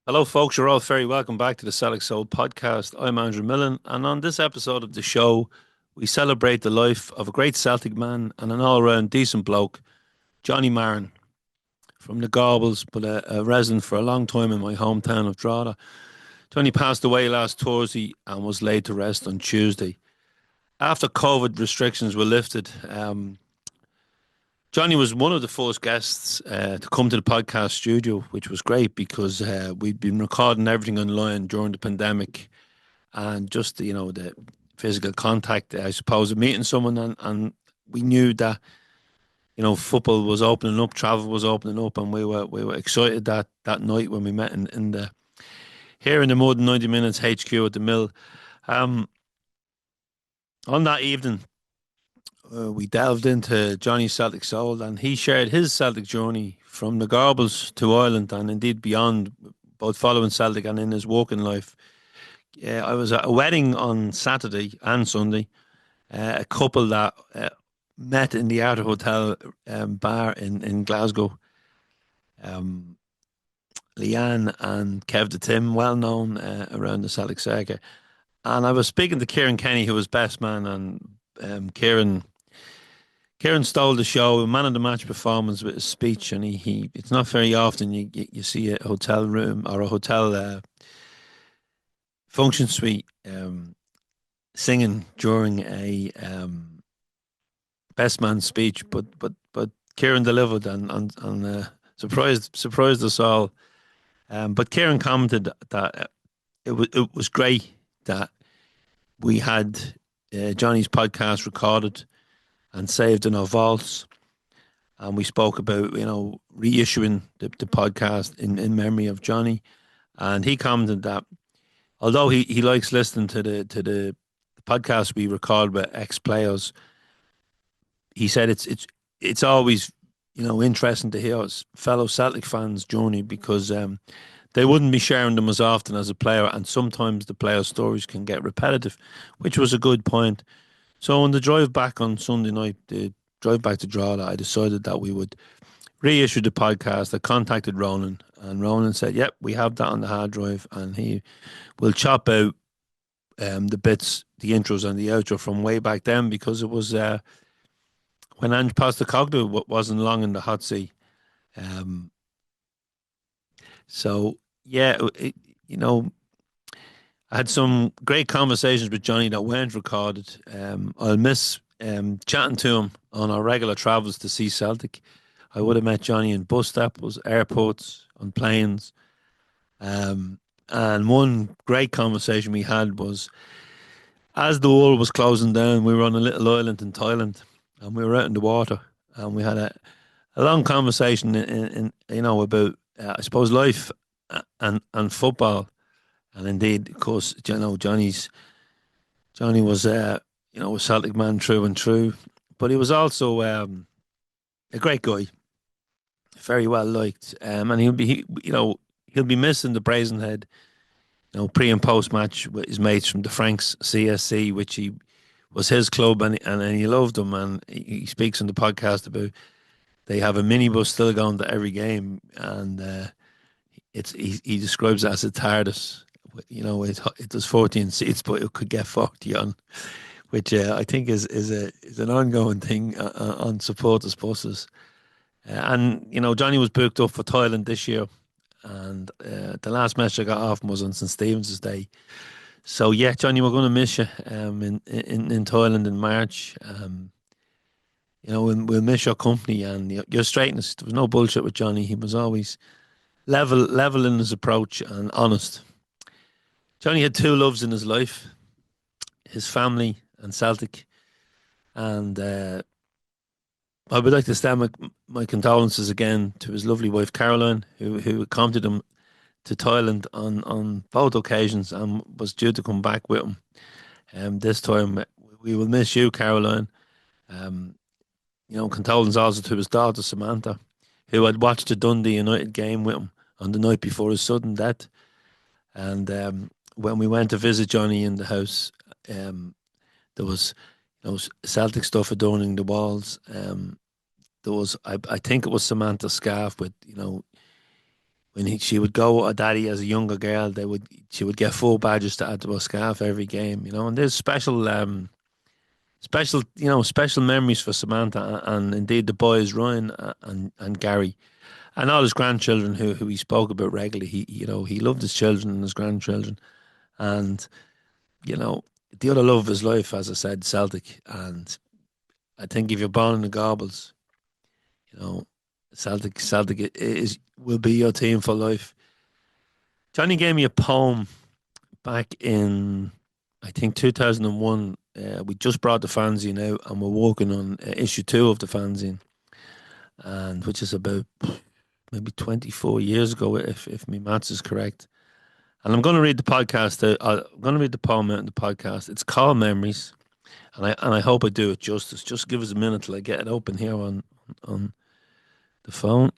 Hello, folks. You're all very welcome back to the Celtic Soul podcast. I'm Andrew Milne, and on this episode of the show, we celebrate the life of a great Celtic man and an all-round decent bloke, Johnny Marron, from the Gorbals, but a resident for a long time in my hometown of Drogheda. Johnny passed away last Thursday and was laid to rest on Tuesday. After COVID restrictions were lifted, Johnny was one of the first guests to come to the podcast studio, which was great because we'd been recording everything online during the pandemic, and just the physical contact, I suppose, of meeting someone, and we knew that football was opening up, travel was opening up, and we were excited that night when we met in the here in the More Than 90 Minutes HQ at the Mill. Um, on that evening, we delved into Johnny's Celtic Soul, and he shared his Celtic journey from the Gorbals to Ireland and indeed beyond, both following Celtic and in his working life. Yeah, I was at a wedding on Saturday and Sunday. A couple that met in the Art Hotel bar in Glasgow. Um, Leanne and Kev the Tim, well known around the Celtic circuit. And I was speaking to Kieran Kenny, who was best man, and Kieran stole the show, a man of the match performance with his speech, and he it's not very often you see a hotel room or a hotel function suite singing during a best man speech, but Kieran delivered and surprised us all. But Kieran commented that it was great that we had Johnny's podcast recorded and saved in our vaults. And we spoke about, reissuing the podcast in memory of Johnny. And he commented that although he likes listening to the podcast we record with ex players, he said it's always interesting to hear fellow Celtic fans' journey because they wouldn't be sharing them as often as a player, and sometimes the player stories can get repetitive, which was a good point. So on the drive back on Sunday night, the drive back to Drogheda, I decided that we would reissue the podcast. I contacted Ronan, and Ronan said, "Yep, we have that on the hard drive, and he will chop out the bits, the intros and the outro from way back then because it was when Ange Postecoglou wasn't long in the hot seat." Um, so yeah, I had some great conversations with Johnny that weren't recorded. I'll miss chatting to him on our regular travels to see Celtic. I would have met Johnny in bus stops, airports, on planes. And one great conversation we had was as the world was closing down, we were on a little island in Thailand and we were out in the water and we had a long conversation about, I suppose, life and football. And indeed, of course, Johnny was a Celtic man through and through, but he was also a great guy, very well liked, and he'll be missing the Brazenhead, pre and post match with his mates from the Franks CSC, which he was his club, and he loved them, and he speaks on the podcast about they have a minibus still going to every game, and he describes it as a TARDIS. It does 14 seats, but it could get 40 on, which I think is an ongoing thing on supporters buses. And Johnny was booked up for Thailand this year, and the last match I got off him was on St Stephen's Day. So yeah, Johnny, we're going to miss you in Thailand in March. We'll miss your company and your straightness. There was no bullshit with Johnny. He was always level in his approach and honest. Johnny had two loves in his life: his family and Celtic. And I would like to extend my condolences again to his lovely wife Caroline, who accompanied him to Thailand on both occasions and was due to come back with him. This time, we will miss you, Caroline. Um, condolences also to his daughter Samantha, who had watched the Dundee United game with him on the night before his sudden death. And when we went to visit Johnny in the house, there was Celtic stuff adorning the walls. There was, I think it was Samantha's scarf with she would go with her daddy as a younger girl, she would get full badges to add to her scarf every game, and there's special memories for Samantha and indeed the boys Ryan and Gary and all his grandchildren who he spoke about regularly. He loved his children and his grandchildren, and you know the other love of his life, as I said, Celtic. And I think if you're born in the Gorbals, you know Celtic is will be your team for life. Johnny gave me a poem back in, I think, 2001. We just brought the fanzine out and we're working on issue two of the fanzine, and which is about maybe 24 years ago, if my maths is correct. And I'm going to read the podcast out. I'm going to read the poem out in the podcast. It's called Memories, and I hope I do it justice. Just give us a minute till I get it open here on the phone.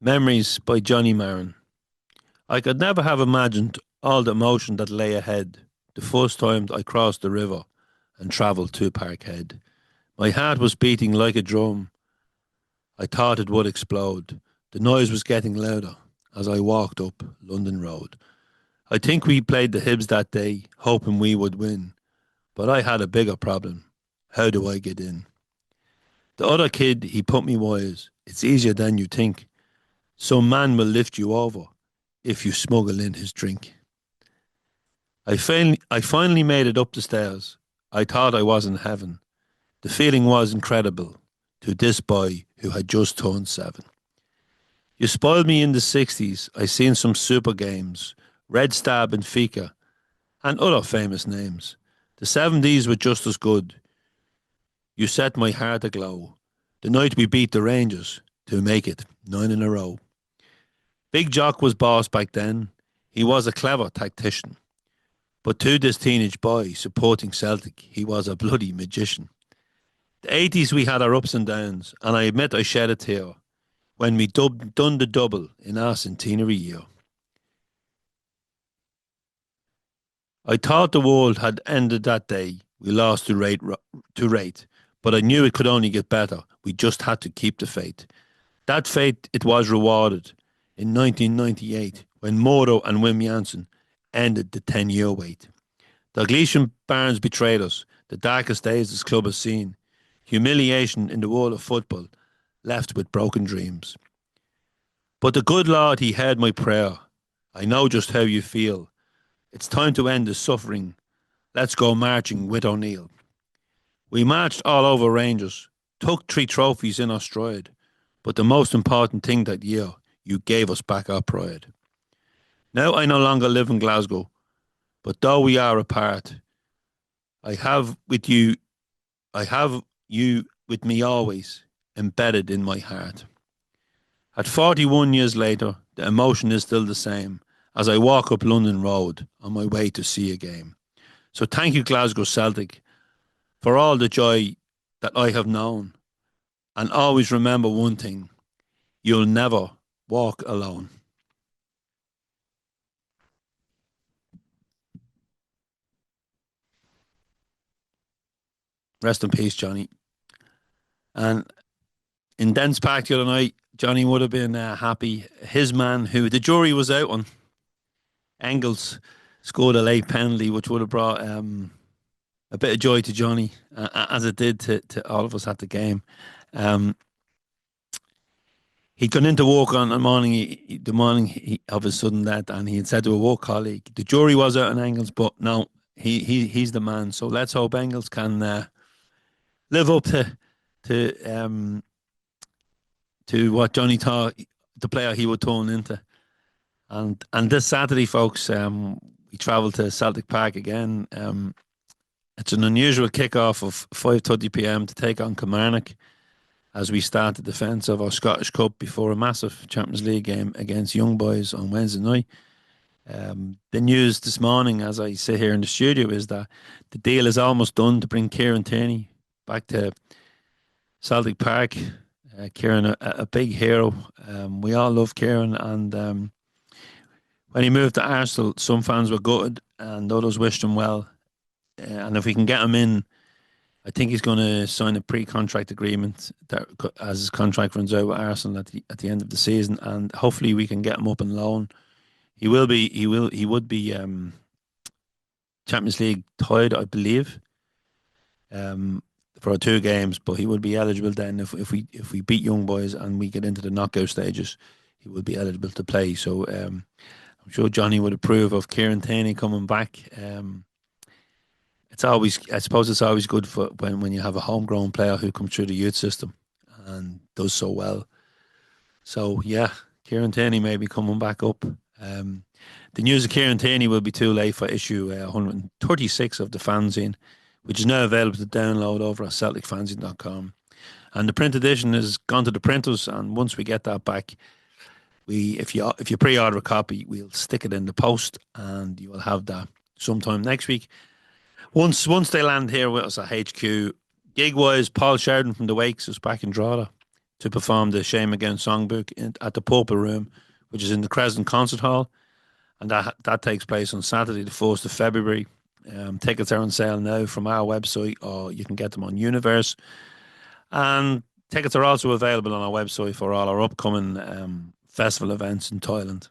Memories by Johnny Marron. I could never have imagined all the emotion that lay ahead the first time I crossed the river and travelled to Parkhead. My heart was beating like a drum. I thought it would explode. The noise was getting louder as I walked up London Road. I think we played the Hibs that day, hoping we would win. But I had a bigger problem. How do I get in? The other kid, he put me wise. It's easier than you think. Some man will lift you over if you smuggle in his drink. I finally made it up the stairs. I thought I was in heaven. The feeling was incredible to this boy who had just turned 7. You spoiled me in the 60s. I seen some super games, Red Stab and Fika, and other famous names. The 70s were just as good. You set my heart aglow. The night we beat the Rangers to make it 9 in a row. Big Jock was boss back then. He was a clever tactician. But to this teenage boy supporting Celtic, he was a bloody magician. The 80s we had our ups and downs, and I admit I shed a tear when we done the double in our centenary year. I thought the world had ended that day. We lost to rate, but I knew it could only get better. We just had to keep the faith. That faith, it was rewarded in 1998 when Mordo and Wim Jansen ended the 10-year wait. Dalglisham Barnes betrayed us, the darkest days this club has seen. Humiliation in the world of football, left with broken dreams. But the good Lord, he heard my prayer. I know just how you feel. It's time to end the suffering. Let's go marching with O'Neill. We marched all over Rangers, took 3 trophies in our stride. But the most important thing that year, you gave us back our pride. Now I no longer live in Glasgow, but though we are apart, I have with you, I have you with me always, embedded in my heart. At 41 years later, the emotion is still the same as I walk up London Road on my way to see a game. So thank you, Glasgow Celtic, for all the joy that I have known. And always remember one thing, you'll never walk alone. Rest in peace, Johnny. And in Dens Park the other night, Johnny would have been happy. His man, who the jury was out on, Engels, scored a late penalty, which would have brought a bit of joy to Johnny, as it did to all of us at the game. Um, he'd gone into work on the morning of his sudden death, and he had said to a work colleague, the jury was out on Engels, but no, he's the man. So let's hope Engels can live up to what Johnny thought the player he would turn into. And this Saturday, folks, we travel to Celtic Park again. It's an unusual kickoff of 5:30 p.m. to take on Kilmarnock as we start the defence of our Scottish Cup before a massive Champions League game against Young Boys on Wednesday night. The news this morning, as I sit here in the studio, is that the deal is almost done to bring Kieran Tierney back to Celtic Park. Kieran, a big hero. We all love Kieran, and when he moved to Arsenal, some fans were gutted and others wished him well. And if we can get him in I think he's going to sign a pre-contract agreement that, as his contract runs out with Arsenal at the end of the season, and hopefully we can get him up and loan. He would be Champions League tied, I believe, for 2 games, but he would be eligible then if we beat Young Boys and we get into the knockout stages. He would be eligible to play. So I'm sure Johnny would approve of Kieran Tierney coming back. I suppose it's always good for when you have a homegrown player who comes through the youth system and does so well. So yeah, Kieran Tierney may be coming back up. The news of Kieran Tierney will be too late for issue 136 of the fanzine, which is now available to download over at CelticFanzine.com. And the print edition has gone to the printers, and once we get that back, if you pre-order a copy, we'll stick it in the post, and you will have that sometime next week. Once they land here with us at HQ, gig-wise, Paul Sheridan from the Wakes is back in Drogheda to perform the Shame Again songbook at the Purple Room, which is in the Crescent Concert Hall, and that takes place on Saturday the 1st of February. Tickets are on sale now from our website, or you can get them on Universe. And tickets are also available on our website for all our upcoming festival events in Thailand.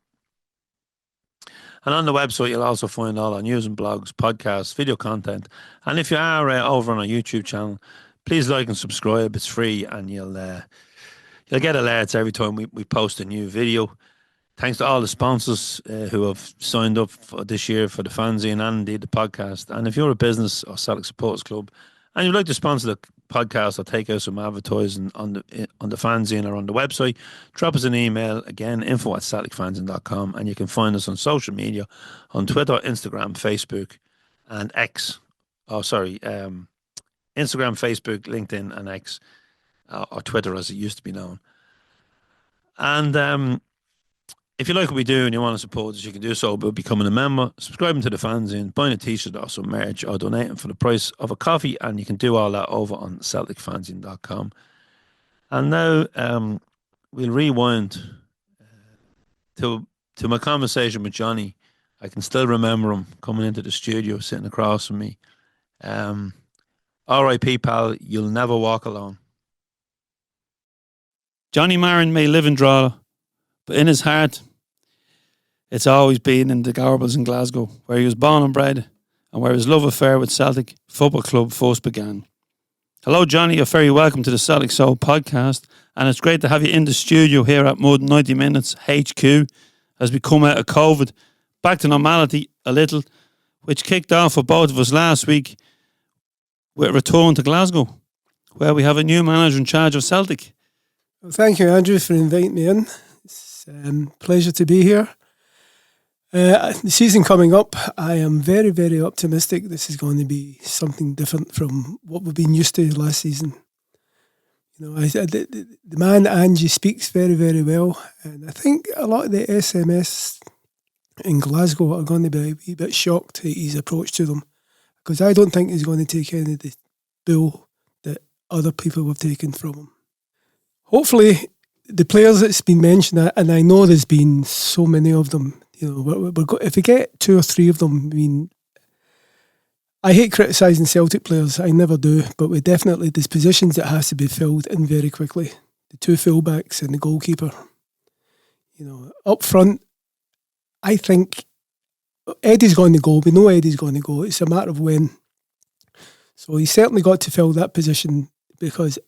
And on the website, you'll also find all our news and blogs, podcasts, video content. And if you are over on our YouTube channel, please like and subscribe. It's free, and you'll get alerts every time we post a new video. Thanks to all the sponsors who have signed up for this year for the fanzine and indeed the podcast. And if you're a business or Celtic Supporters Club and you'd like to sponsor the podcast or take out some advertising on the fanzine or on the website, drop us an email, again, info@celticfanzine.com, and you can find us on social media on Twitter, Instagram, Facebook, and X. Instagram, Facebook, LinkedIn, and X, or Twitter as it used to be known. And if you like what we do and you want to support us, you can do so by becoming a member, subscribing to the fanzine, buying a t-shirt or some merch, or donating for the price of a coffee, and you can do all that over on CelticFanzine.com. And now we'll rewind to my conversation with Johnny. I can still remember him coming into the studio, sitting across from me. R.I.P. pal, you'll never walk alone. Johnny Marron may live in Drogheda, but in his heart, it's always been in the Gorbals in Glasgow, where he was born and bred, and where his love affair with Celtic Football Club first began. Hello, Johnny. You're very welcome to the Celtic Soul podcast, and it's great to have you in the studio here at More Than 90 Minutes HQ as we come out of COVID, back to normality a little, which kicked off for both of us last week with a return to Glasgow, where we have a new manager in charge of Celtic. Well, thank you, Andrew, for inviting me in. It's a pleasure to be here. The season coming up, I am very, very optimistic. This is going to be something different from what we've been used to last season. You know, the man Ange speaks very, very well, and I think a lot of the SMS in Glasgow are going to be a wee bit shocked at his approach to them, because I don't think he's going to take any of the bull that other people have taken from him. Hopefully, the players that's been mentioned, and I know there's been so many of them, you know, if we get 2 or 3 of them, I mean, I hate criticising Celtic players, I never do, but there's positions that has to be filled in very quickly. The 2 fullbacks and the goalkeeper. You know, up front, I think Eddie's going to go. We know Eddie's going to go. It's a matter of when. So he's certainly got to fill that position, because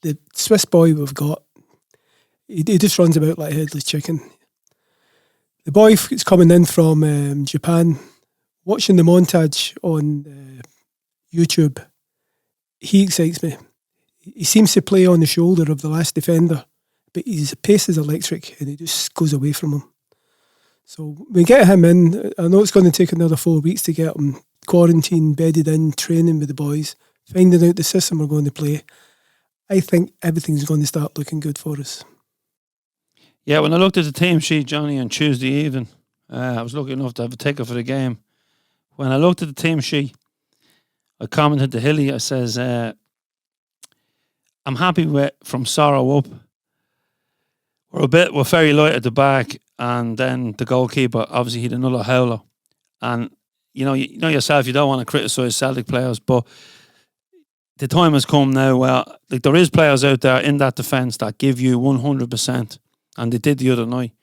the Swiss boy we've got, he just runs about like a headless chicken. The boy that's coming in from Japan, watching the montage on YouTube, he excites me. He seems to play on the shoulder of the last defender, but his pace is electric and he just goes away from him. So we get him in. I know it's going to take another 4 weeks to get him quarantined, bedded in, training with the boys, finding out the system we're going to play. I think everything's going to start looking good for us. Yeah, when I looked at the team sheet, Johnny, on Tuesday evening, I was lucky enough to have a ticket for the game. When I looked at the team sheet, I commented to Hilly, I says, I'm happy with from Sorrow up. We're very light at the back, and then the goalkeeper, obviously he had another howler. And you know yourself, you don't want to criticise Celtic players, but the time has come now where like there is players out there in that defence that give you 100%, and they did the other night.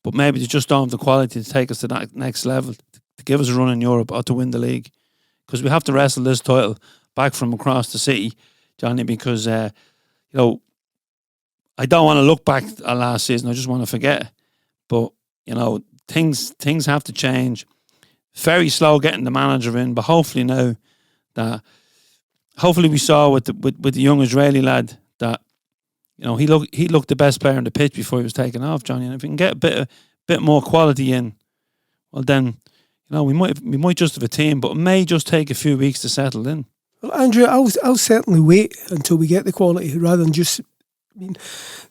But maybe they just don't have the quality to take us to that next level, to give us a run in Europe or to win the league. Because we have to wrestle this title back from across the city, Johnny, because, I don't want to look back at last season. I just want to forget. But, things have to change. Very slow getting the manager in, but hopefully now that, hopefully we saw with the young Israeli lad that, he looked the best player on the pitch before he was taken off, Johnny. And if we can get a bit more quality in, well then, we might just have a team, but it may just take a few weeks to settle in. Well, Andrew, I'll certainly wait until we get the quality rather than just. I mean,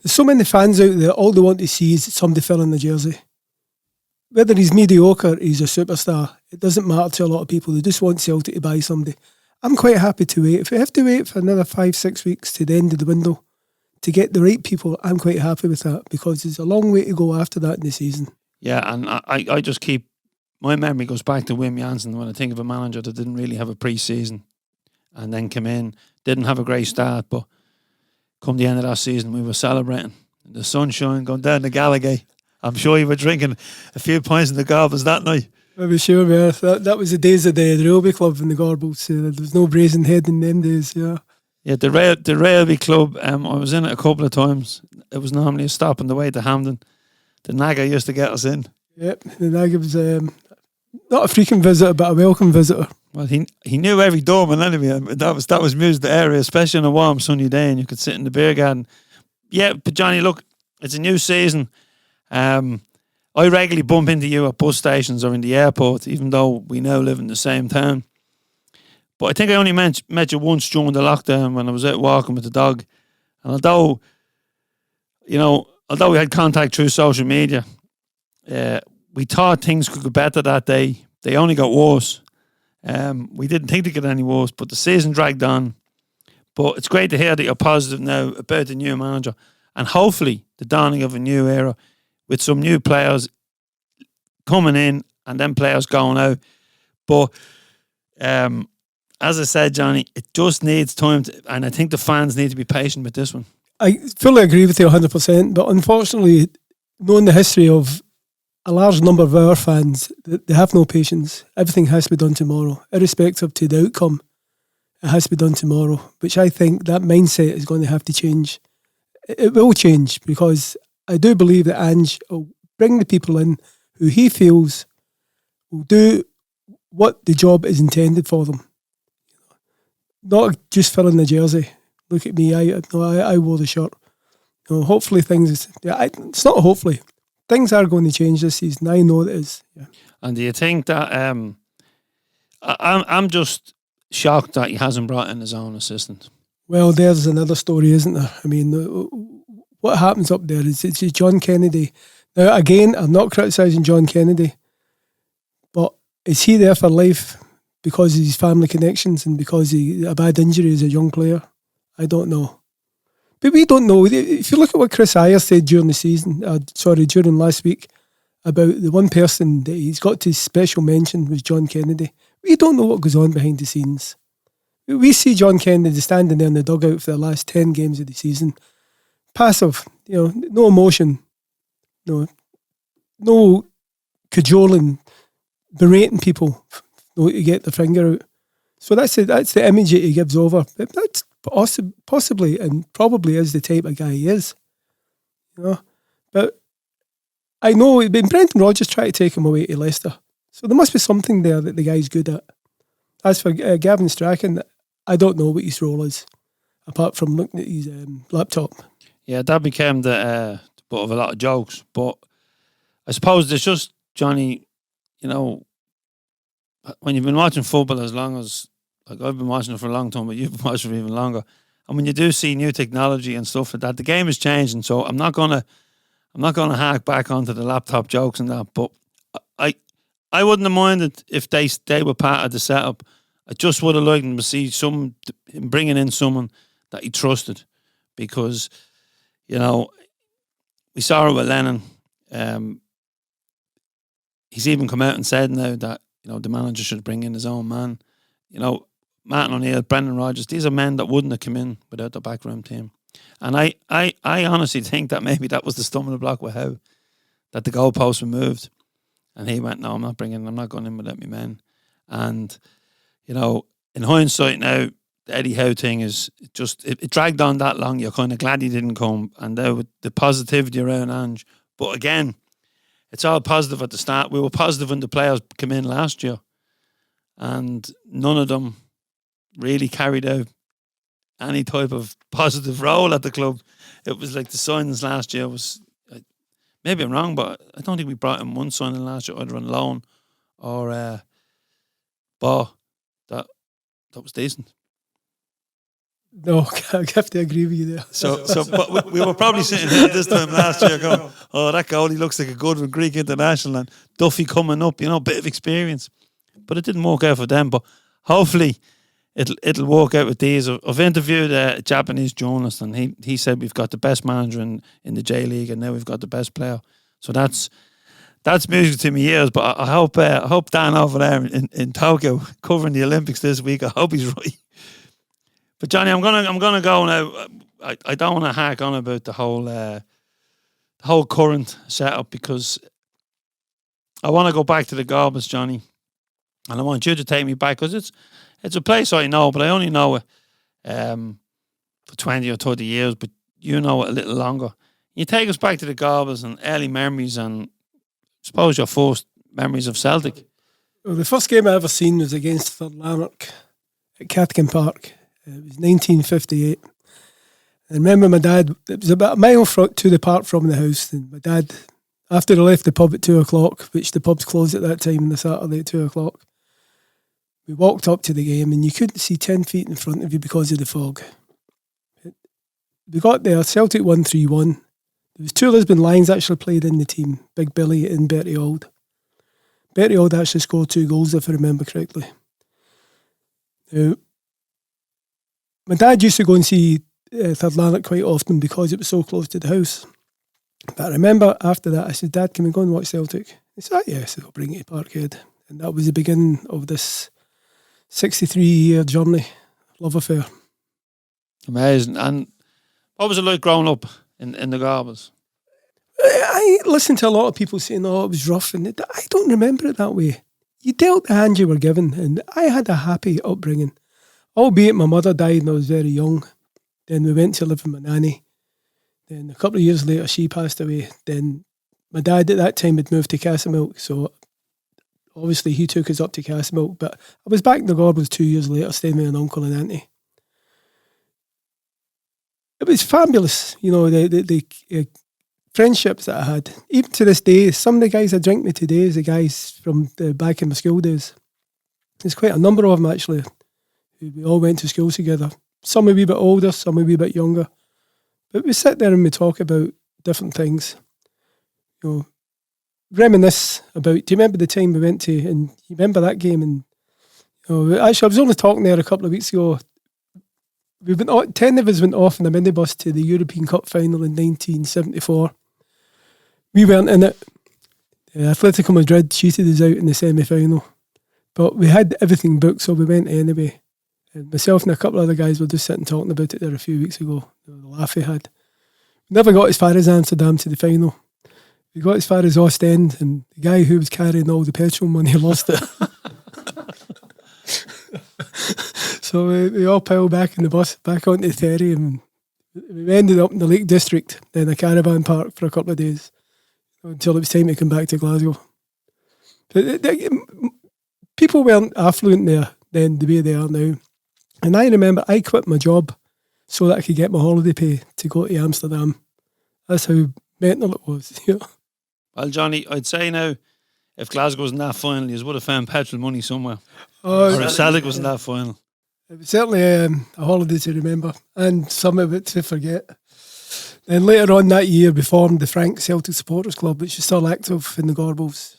there's so many fans out there. All they want to see is somebody filling the jersey. Whether he's mediocre, he's a superstar. It doesn't matter to a lot of people. They just want Celtic to buy somebody. I'm quite happy to wait. If we have to wait for another 5-6 weeks to the end of the window to get the right people, I'm quite happy with that because there's a long way to go after that in the season. Yeah, and I just keep, my memory goes back to Wim Jansen when I think of a manager that didn't really have a pre-season and then came in, didn't have a great start, but come the end of that season, we were celebrating. The sunshine going down the Gallagher. I'm sure you were drinking a few pints in the Gorbals that night. I'm sure, yeah. That was the days of the Rugby Club in the Gorbals. There was no Brazenhead in them days, yeah. Yeah, the Rugby Club, I was in it a couple of times. It was normally a stop on the way to Hampden. The Naga used to get us in. Yep, the Naga was not a frequent visitor, but a welcome visitor. Well, he knew every doorman anyway. That was music the area, especially on a warm sunny day, and you could sit in the beer garden. Yeah, but Johnny, look, it's a new season. I regularly bump into you at bus stations or in the airport, even though we now live in the same town. But I think I only met you once during the lockdown when I was out walking with the dog. And although we had contact through social media, we thought things could get better that day. They only got worse. We didn't think they'd get any worse, but the season dragged on. But it's great to hear that you're positive now about the new manager and hopefully the dawning of a new era with some new players coming in and then players going out. But as I said, Johnny, it just needs time and I think the fans need to be patient with this one. I fully agree with you 100%, but unfortunately, knowing the history of a large number of our fans, they have no patience. Everything has to be done tomorrow, irrespective to the outcome. It has to be done tomorrow, which I think that mindset is going to have to change. It will change because I do believe that Ange will bring the people in who he feels will do what the job is intended for them. Not just filling the jersey. Look at me, I wore the shirt. Hopefully it's not hopefully. Things are going to change this season. I know it is. Yeah. And do you think that I'm just shocked that he hasn't brought in his own assistant? Well, there's another story, isn't there? I mean, what happens up there is it's John Kennedy. Now, again, I'm not criticising John Kennedy, but is he there for life because of his family connections and because he a bad injury as a young player? I don't know. But we don't know. If you look at what Chris Ayers said during the season, during last week, about the one person that he's got to special mention was John Kennedy. We don't know what goes on behind the scenes. We see John Kennedy standing there in the dugout for the last 10 games of the season. Passive, no emotion, no cajoling, berating people to get their finger out. So that's the image that he gives over. But that's possibly and probably is the type of guy he is. But I know Brendan Rodgers tried to take him away to Leicester. So there must be something there that the guy's good at. As for Gavin Strachan, I don't know what his role is, apart from looking at his laptop. Yeah, that became the butt of a lot of jokes. But I suppose there's just, Johnny, when you've been watching football as long as, like I've been watching it for a long time, but you've been watching it for even longer. And when you do see new technology and stuff like that, the game is changing. So I'm not gonna hark back onto the laptop jokes and that. But I wouldn't have minded if they were part of the setup. I just would have liked them to see him bringing in someone that he trusted, because we saw it with Lennon. He's even come out and said now that the manager should bring in his own man. Martin O'Neill, Brendan Rodgers, these are men that wouldn't have come in without the backroom team. And I honestly think that maybe that was the stumbling block with how that the goalposts were moved. And he went, no, I'm not going in without my men. And, you know, in hindsight now, the Eddie Howe thing is just, it dragged on that long. You're kind of glad he didn't come. And there with the positivity around Ange. But again, it's all positive at the start. We were positive when the players came in last year. And none of them really carried out any type of positive role at the club. It was like the signings last year was, maybe I'm wrong, but I don't think we brought in one signing last year, either on loan or bar that was decent. No, I have to agree with you there. So but we were probably sitting here this time last year going, oh, that goalie looks like a good one, Greek international, and Duffy coming up, you know, bit of experience. But it didn't work out for them. But hopefully it'll work out with these. I've interviewed a Japanese journalist, and he said we've got the best manager in the J League, and now we've got the best player. So that's music to my ears. But I hope Dan over there in Tokyo covering the Olympics this week, I hope he's right. But Johnny, I'm gonna go now. I don't want to hack on about the whole current setup, because I want to go back to the Gorbals, Johnny, and I want you to take me back, because it's a place I know, but I only know it for 20 or 30 years, but you know it a little longer. You take us back to the Gorbals and early memories, and I suppose your first memories of Celtic. Well, the first game I ever seen was against Third Lanark at Cathkin Park. It was 1958. I remember my dad, it was about a mile to the park from the house, and my dad, after I left the pub at 2 o'clock, which the pubs closed at that time on the Saturday at 2 o'clock, we walked up to the game and you couldn't see 10 feet in front of you because of the fog. We got there, Celtic won 3-1. There was 2 Lisbon Lions actually played in the team, Big Billy and Bertie Auld. Bertie Auld actually scored 2 goals, if I remember correctly. Now, my dad used to go and see Third Lanark quite often because it was so close to the house. But I remember after that, I said, Dad, can we go and watch Celtic? He said, oh, yeah. I said, I'll bring you to Parkhead. And that was the beginning of this 63-year journey, love affair. Amazing. And what was it like growing up in the Gorbals? I listened to a lot of people saying, oh, it was rough. And I don't remember it that way. You dealt the hand you were given. And I had a happy upbringing. Albeit my mother died when I was very young. Then we went to live with my nanny. Then a couple of years later, she passed away. Then my dad at that time had moved to Castlemilk, so obviously he took us up to Castlemilk. But I was back in the Gorbals 2 years later, staying with an uncle and auntie. It was fabulous, you know, the friendships that I had. Even to this day, some of the guys I drink with today is the guys from back in my school days. There's quite a number of them actually. We all went to school together. Some a wee bit older, some a wee bit younger. But we sit there and we talk about different things. You know, reminisce about, do you remember the time we went to, and you remember that game? And you know, actually, I was only talking there a couple of weeks ago. 10 of us went off in a minibus to the European Cup final in 1974. We weren't in it. Atletico Madrid cheated us out in the semi-final. But we had everything booked, so we went anyway. And myself and a couple of other guys were just sitting talking about it there a few weeks ago. The laugh we had. We never got as far as Amsterdam to the final. We got as far as Ostend, and the guy who was carrying all the petrol money lost it. So we all piled back in the bus, back onto the ferry, and we ended up in the Lake District, in a caravan park for a couple of days, until it was time to come back to Glasgow. People weren't affluent there then the way they are now. And I remember I quit my job so that I could get my holiday pay to go to Amsterdam. That's how mental it was. You know? Well, Johnny, I'd say now, if Glasgow was in that final, you would have found petrol money somewhere. Or if Celtic was in that final. It was certainly a holiday to remember, and some of it to forget. Then later on that year, we formed the Franks Celtic Supporters Club, which is still active in the Gorbals.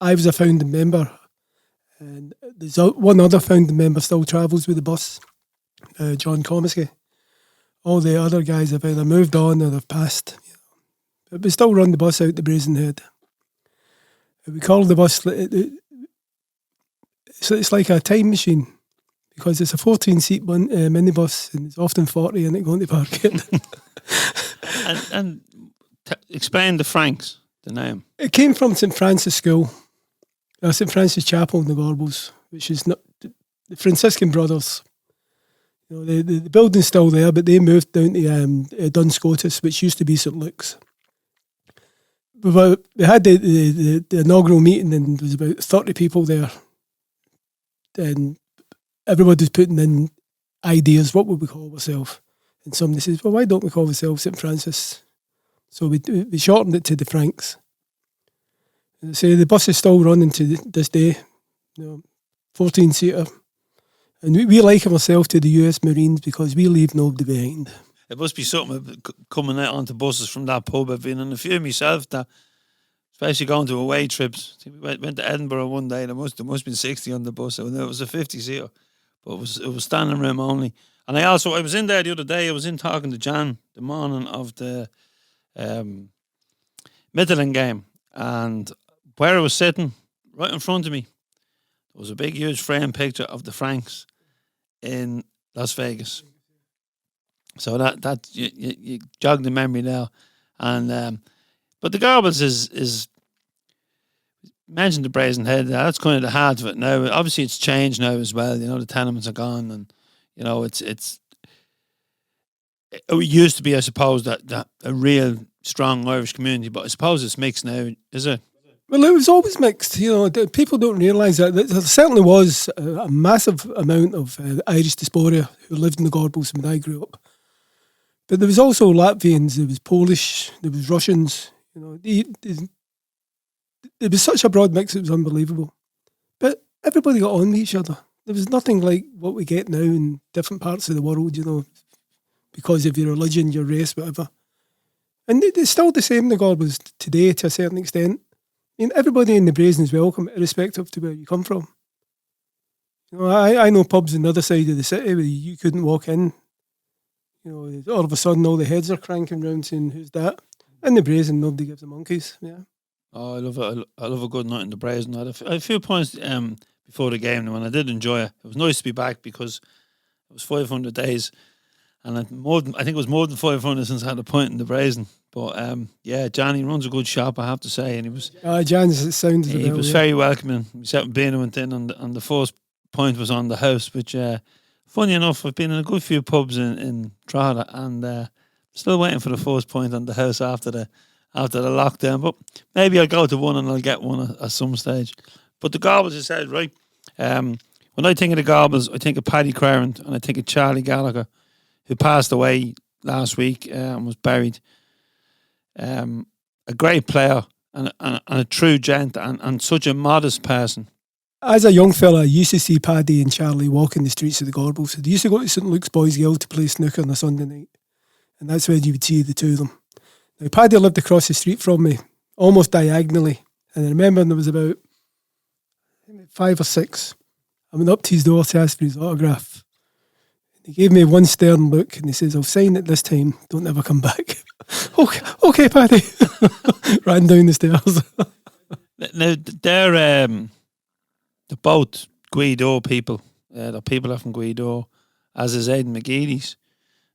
I was a founding member. And there's one other founding member still travels with the bus, John Comiskey. All the other guys have either moved on or they've passed. You know. But we still run the bus out to Brazenhead. We call the bus, it's like a time machine. because it's a 14-seat minibus and it's often 40 in it going to park it. and explain the Franks, the name. It came from St Francis School, St Francis Chapel in the Gorbals, which is not the Franciscan brothers. You know, the building's still there, but they moved down to Dunscotus, which used to be St Luke's. We had the inaugural meeting, and there was about 30 people there. And everybody was putting in ideas, what would we call ourselves? And somebody says, well, why don't we call ourselves St Francis? So we shortened it to the Franks. As I say, the bus is still running to this day, 14-seater. And we liken ourselves to the US Marines because we leave nobody behind. It must be something coming out onto buses from that pub. I've been on a few myself, that, especially going to away trips. I think we went to Edinburgh one day, there must have been 60 on the bus. It was a 50-seater, but it was standing room only. And I was in there the other day. I was in talking to Jan the morning of the Midland game, and where I was sitting, right in front of me, there was a big, huge frame picture of the Franks in Las Vegas. So that you jogged the memory now, and but the Gorbals is mentioned the Brazenhead. That's kind of the heart of it now. Obviously, it's changed now as well. You know, the tenements are gone, and you know it used to be, I suppose, that a real strong Irish community, but I suppose it's mixed now, is it? Well, it was always mixed. You know, people don't realise that. There certainly was a massive amount of Irish diaspora who lived in the Gorbals when I grew up. But there was also Latvians, there was Polish, there was Russians. You know, it was such a broad mix, it was unbelievable. But everybody got on with each other. There was nothing like what we get now in different parts of the world, you know, because of your religion, your race, whatever. And it's still the same in the Gorbals today to a certain extent. I mean, everybody in the Brazen is welcome, irrespective to where you come from. You know, I know pubs on the other side of the city where you couldn't walk in. You know, all of a sudden all the heads are cranking round saying, who's that? In the Brazen, nobody gives a monkeys, yeah. Oh, I love it. I love a good night in the Brazen. I had a few points before the game, and I did enjoy it. It was nice to be back because it was 500 days, and I think it was more than 500 since I had a point in the Brazen. But yeah, Johnny runs a good shop, I have to say, and he was. John's sounded. He was very welcoming. We sat with Bina went in, and the first point was on the house, which funny enough, I've been in a good few pubs in Drogheda, and still waiting for the first point on the house after the lockdown. But maybe I'll go to one and I'll get one at some stage. But the Gorbals, you said, right? When I think of the Gorbals, I think of Paddy Crarant and I think of Charlie Gallagher, who passed away last week and was buried. A great player and a true gent and such a modest person. As a young fella, I used to see Paddy and Charlie walking the streets of the Gorbals. They used to go to St Luke's Boys Guild to play snooker on a Sunday night. And that's when you would see the two of them. Now, Paddy lived across the street from me, almost diagonally. And I remember there was about 5 or 6. I went up to his door to ask for his autograph. He gave me one stern look and he says, I'll sign it this time. Don't ever come back. okay, Paddy. Ran down the stairs. Now, they're both Guido people. The people are from Guido, as is Aidan McGeady's.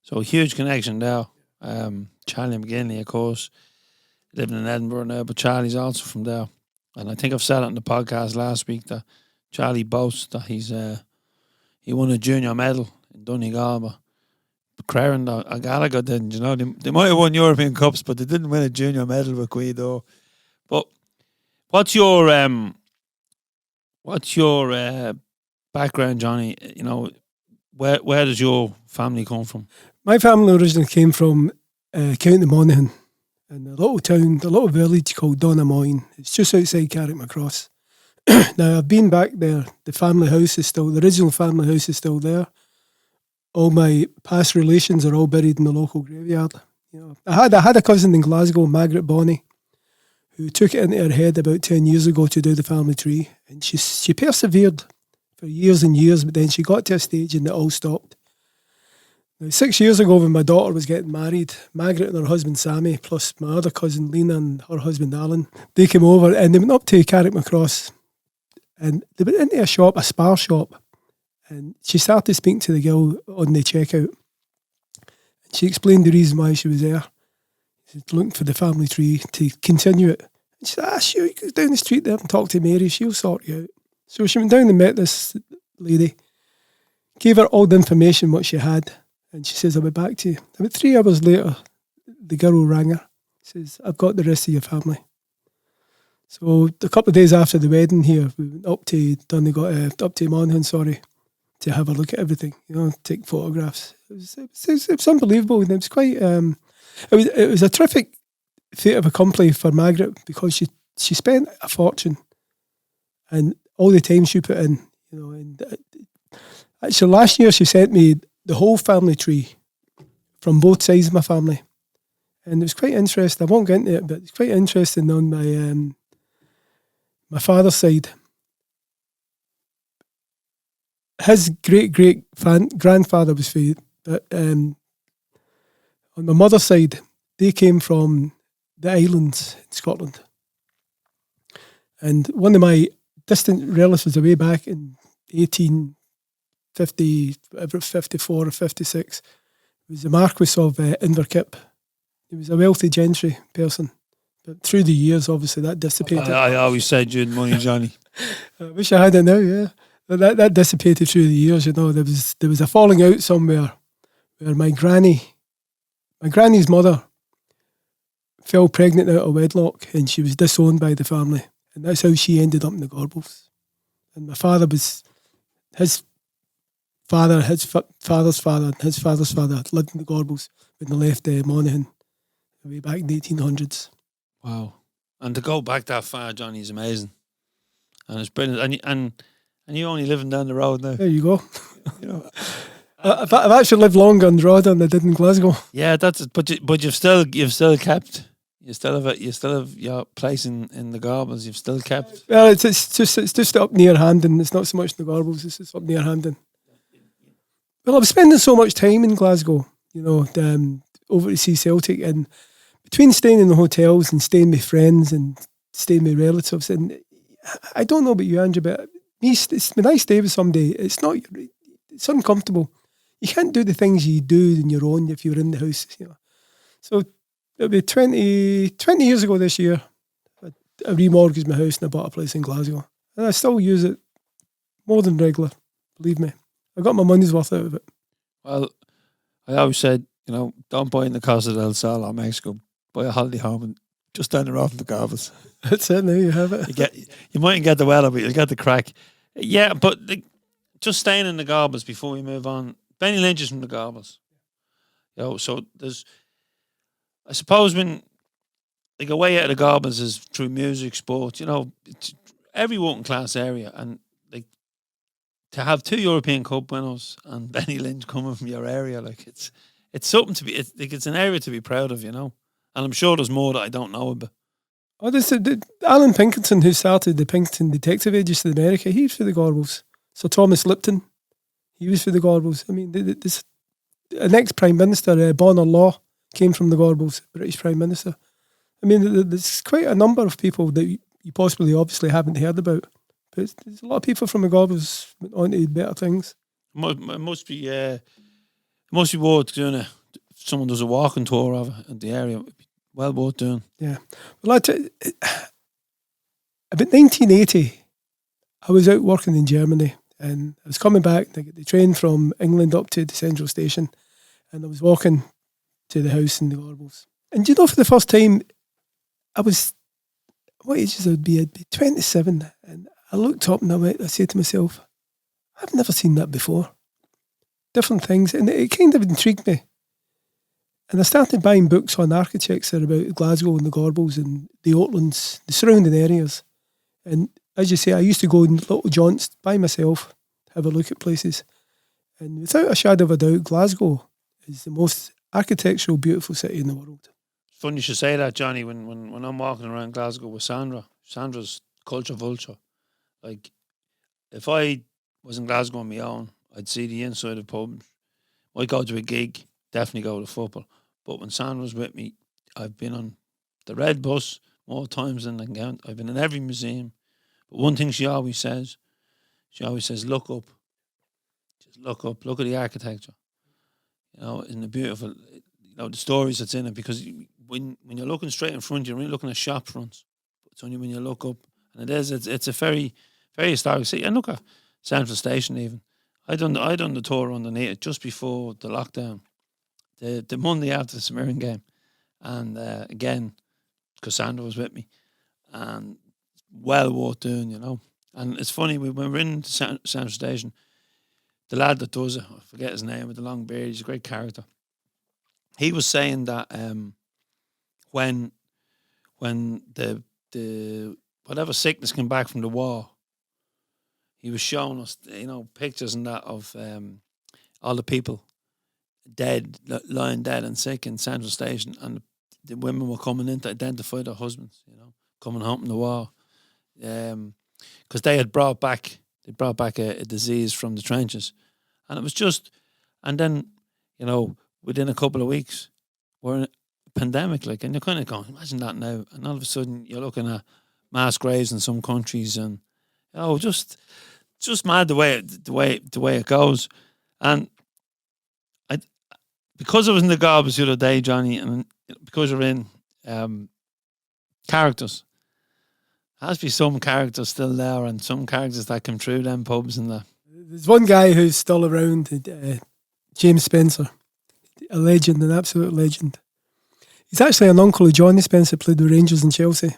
So a huge connection there. Charlie McGinley, of course, living in Edinburgh now, but Charlie's also from there. And I think I've said it on the podcast last week that Charlie boasts that he won a junior medal in Donegal, but Crarant or Gallagher didn't. You know, they might have won European Cups, but they didn't win a junior medal with Guido. But what's your background, Johnny? You know, where does your family come from? My family originally came from County Monaghan, in a little village called Donamoyne. It's just outside Carrickmacross. Now, I've been back there. The original family house is still there. All my past relations are all buried in the local graveyard. You know, I had a cousin in Glasgow, Margaret Bonney, who took it into her head about 10 years ago to do the family tree. And she persevered for years and years, but then she got to a stage and it all stopped. Now, 6 years ago, when my daughter was getting married, Margaret and her husband Sammy, plus my other cousin Lena and her husband Alan, they came over and they went up to Carrickmacross and they went into a spar shop. And she started speaking to the girl on the checkout. And she explained the reason why she was there. She's looking for the family tree to continue it. And she said, sure, you go down the street there and talk to Mary. She'll sort you out. So she went down and met this lady, gave her all the information what she had. And she says, I'll be back to you. About 3 hours later, the girl rang her. Says, I've got the rest of your family. So a couple of days after the wedding here, we went up to up to Milne, to have a look at everything, take photographs. It was unbelievable. And it was quite, it was a terrific fait accompli for Margaret, because she spent a fortune, and all the time she put in, and actually last year she sent me the whole family tree from both sides of my family. And it was quite interesting. I won't get into it, but it's quite interesting on my father's side. His great-great-grandfather was from, but on my mother's side, they came from the islands in Scotland. And one of my distant relatives away back in 1850, 54 or 56, was the Marquis of Inverkip. He was a wealthy gentry person. But through the years, obviously, that dissipated. I always said you had money, Johnny. I wish I had it now, yeah. But that dissipated through the years, There was a falling out somewhere where my granny's mother fell pregnant out of wedlock, and she was disowned by the family. And that's how she ended up in the Gorbals. And my father was, his father, his father's father, and his father's father lived in the Gorbals when they left Monaghan way back in the 1800s. Wow. And to go back that far, Johnny, is amazing. And it's brilliant. And you only living down the road now. There you go. I've actually lived longer in Drogheda than I did in Glasgow. Yeah, that's it. But you've still kept, you still have your place in the Gorbals. You've still kept. Well, it's just up near Hampden. It's not so much the Gorbals. It's just up near Hampden. Well, I was spending so much time in Glasgow, over to see Celtic, and between staying in the hotels and staying with friends and staying with relatives, and I don't know about you, Ange, but when I stay with somebody, it's uncomfortable. You can't do the things you do on your own if you're in the house. So it'll be 20 years ago this year, I remortgaged my house and I bought a place in Glasgow, and I still use it more than regular. Believe me, I got my money's worth out of it. Well, I always said, don't buy in the Costa del Sol or Mexico. Buy a holiday home and just down the road from the Gorbals. That's it. Now you have it. You mightn't get the weather, but you'll get the crack. Yeah, but just staying in the Gorbals before we move on. Benny Lynch is from the Gorbals. So there's, I suppose, when a way out of the Gorbals is through music, sport. It's every working class area, and to have 2 European Cup winners and Benny Lynch coming from your area, it's something to be. It's an area to be proud of, And I'm sure there's more that I don't know about. Oh, this Alan Pinkerton, who started the Pinkerton Detective Agency in America, he was for the Gorbals. Sir Thomas Lipton, he was for the Gorbals. I mean, an ex-Prime Minister, Bonner Law, came from the Gorbals, British Prime Minister. I mean, there's quite a number of people that you possibly, obviously, haven't heard about. But there's a lot of people from the Gorbals went on to better things. It must be worth doing it. If someone does a walking tour of it in the area, well worth doing. Yeah. Well, about 1980, I was out working in Germany, and I was coming back. I get the train from England up to the central station, and I was walking to the house in the Gorbals. And for the first time, I was, what ages I'd be 27, and I looked up and I said to myself, I've never seen that before. Different things, and it kind of intrigued me. And I started buying books on architecture about Glasgow and the Gorbals and the Oatlands, the surrounding areas. And as you say, I used to go in little jaunts by myself, have a look at places. And without a shadow of a doubt, Glasgow is the most architectural, beautiful city in the world. It's funny you should say that, Johnny, when I'm walking around Glasgow with Sandra. Sandra's culture vulture. If I was in Glasgow on my own, I'd see the inside of pubs. I'd go to a gig, definitely go to football. But when Sandra's with me, I've been on the Red Bus more times than I can count. I've been in every museum. But one thing she always says, look up. just look up, look at the architecture. You know, isn't it beautiful? You know, the stories that's in it, because when you're looking straight in front, you're really looking at shop fronts. But it's only when you look up, and it's a very, very historic city. And look at Central Station even. I done the tour underneath it just before the lockdown, the Monday after the St Mirren game, and again, Cassandra was with me, and well worth doing, you know. And it's funny, when we were in Central Station, the lad that does it, I forget his name, with the long beard, he's a great character. He was saying that when the whatever sickness came back from the war, he was showing us, you know, pictures and that of all the people dead, lying dead and sick in Central Station, and the women were coming in to identify their husbands, you know, coming home from the war, because they brought back a disease from the trenches, and it was just, and then, you know, within a couple of weeks, we're in a pandemic, like, and you're kind of going, imagine that now, and all of a sudden you're looking at mass graves in some countries, and just mad the way it goes. And because I was in the Gorbals the other day, Johnny, and because you're in characters, there has to be some characters still there, and some characters that come through them pubs and that. There's one guy who's still around, James Spencer, a legend, an absolute legend. He's actually an uncle of Johnny Spencer, played with Rangers and Chelsea.